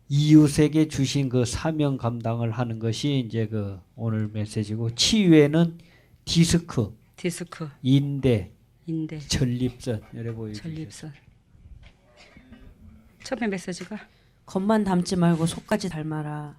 이웃에게 주신 그 사명 감당을 하는 것이 이제 그 오늘 메시지고, 치유에는 디스크, 인대, 전립선 이래 보이죠. 전립선. 처음에 메시지가 겉만 담지 말고 속까지 닮아라.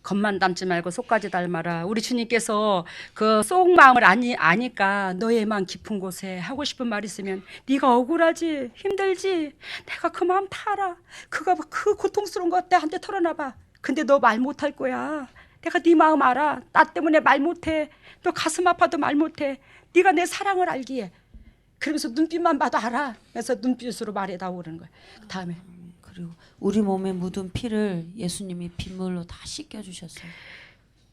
겉만 담지 말고 속까지 닮아라. 우리 주님께서 그 속마음을 아니까 너의 마음 깊은 곳에 하고 싶은 말 있으면 네가 억울하지 힘들지 내가 그 마음 다 알아. 그 고통스러운 것 나한테 털어놔봐. 근데 너 말 못할 거야. 내가 네 마음 알아. 나 때문에 말 못해. 너 가슴 아파도 말 못해. 네가 내 사랑을 알기에. 그러면서 눈빛만 봐도 알아. 그래서 눈빛으로 말해다오 그러는 거야. 그다음에 그리고 우리 몸에 묻은 피를 예수님이 빗물로 다 씻겨 주셨어요.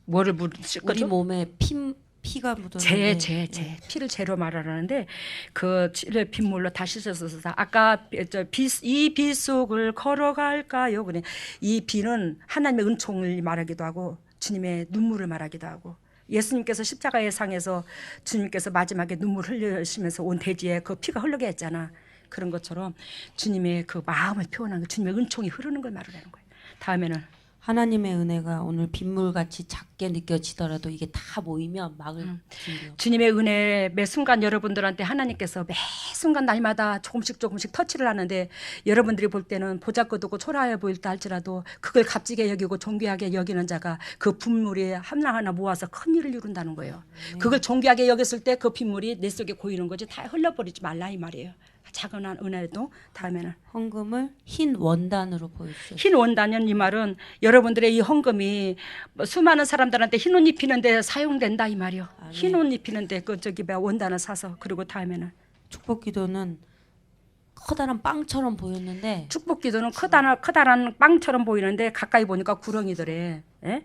뭐를 우리 몸에 피가 묻었는데 제 피를 제로 말하라는데 그 피를 빗물로 다 씻어서 아까 이 비 속을 걸어갈까요? 그래. 이 비는 하나님의 은총을 말하기도 하고 주님의 눈물을 말하기도 하고, 예수님께서 십자가의 상에서 주님께서 마지막에 눈물 흘리시면서 온 대지에 그 피가 흘러게 했잖아. 그런 것처럼 주님의 그 마음을 표현한 거, 주님의 은총이 흐르는 걸 말하는 거예요. 다음에는 하나님의 은혜가 오늘 빗물같이 작게 느껴지더라도 이게 다 모이면 막을 준비요. 주님의 은혜 매 순간 여러분들한테 하나님께서 매 순간 날마다 조금씩 터치를 하는데, 여러분들이 볼 때는 보잘것없고 초라해 보일다 할지라도 그걸 값지게 여기고 존귀하게 여기는 자가 그 빗물이 하나하나 모아서 큰 일을 이룬다는 거예요. 그걸 존귀하게 여겼을 때 그 빗물이 내 속에 고이는 거지 다 흘러버리지 말라 이 말이에요. 작은 은혜도. 다음에는 헌금을 흰 원단으로 보여주셨어요. 흰 원단은 이 말은 여러분들의 이 헌금이 수많은 사람들한테 흰 옷 입히는데 사용된다 이 말이요. 흰 옷 입히는데 그 원단을 사서. 그리고 다음에는 축복기도는 커다란 빵처럼 보였는데, 축복기도는 커다란 빵처럼 보이는데 가까이 보니까 구렁이더래. 예?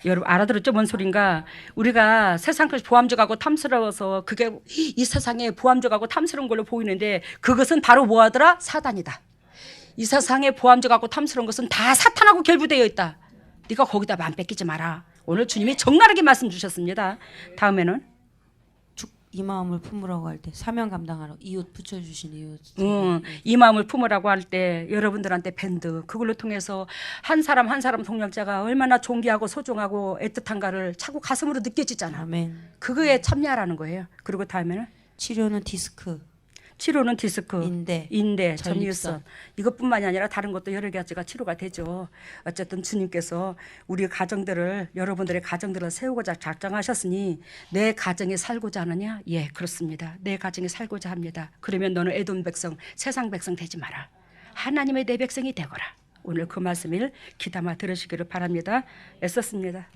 여러분 알아들었죠? 뭔 소린가? 우리가 세상 것이 보암직하고 탐스러워서 그게 이 세상에 보암직하고 탐스러운 걸로 보이는데 그것은 바로 뭐하더라? 사단이다. 이 세상에 보암직하고 탐스러운 것은 다 사탄하고 결부되어 있다. 네가 거기다 마음 뺏기지 마라. 오늘 주님이 적나라하게 말씀 주셨습니다. 다음에는 이 마음을 품으라고 할 때 사명 감당하러 이웃 붙여주신 이웃. 이 마음을 품으라고 할 때 여러분들한테 밴드 그걸로 통해서 한 사람 한 사람 동역자가 얼마나 존귀하고 소중하고 애틋한가를 차고 가슴으로 느껴지잖아. 아멘. 그거에 참여하라는 거예요. 그리고 다음에는 치료는 디스크, 치료는 디스크, 인대, 전립선. 이것뿐만이 아니라 다른 것도 여러 가지가 치료가 되죠. 어쨌든 주님께서 우리 가정들을, 여러분들의 가정들을 세우고자 작정하셨으니 내 가정이 살고자 하느냐? 예, 그렇습니다. 내 가정이 살고자 합니다. 그러면 너는 에돔 백성, 세상 백성 되지 마라. 하나님의 내 백성이 되거라. 오늘 그 말씀을 귀담아 들으시기를 바랍니다. 애썼습니다.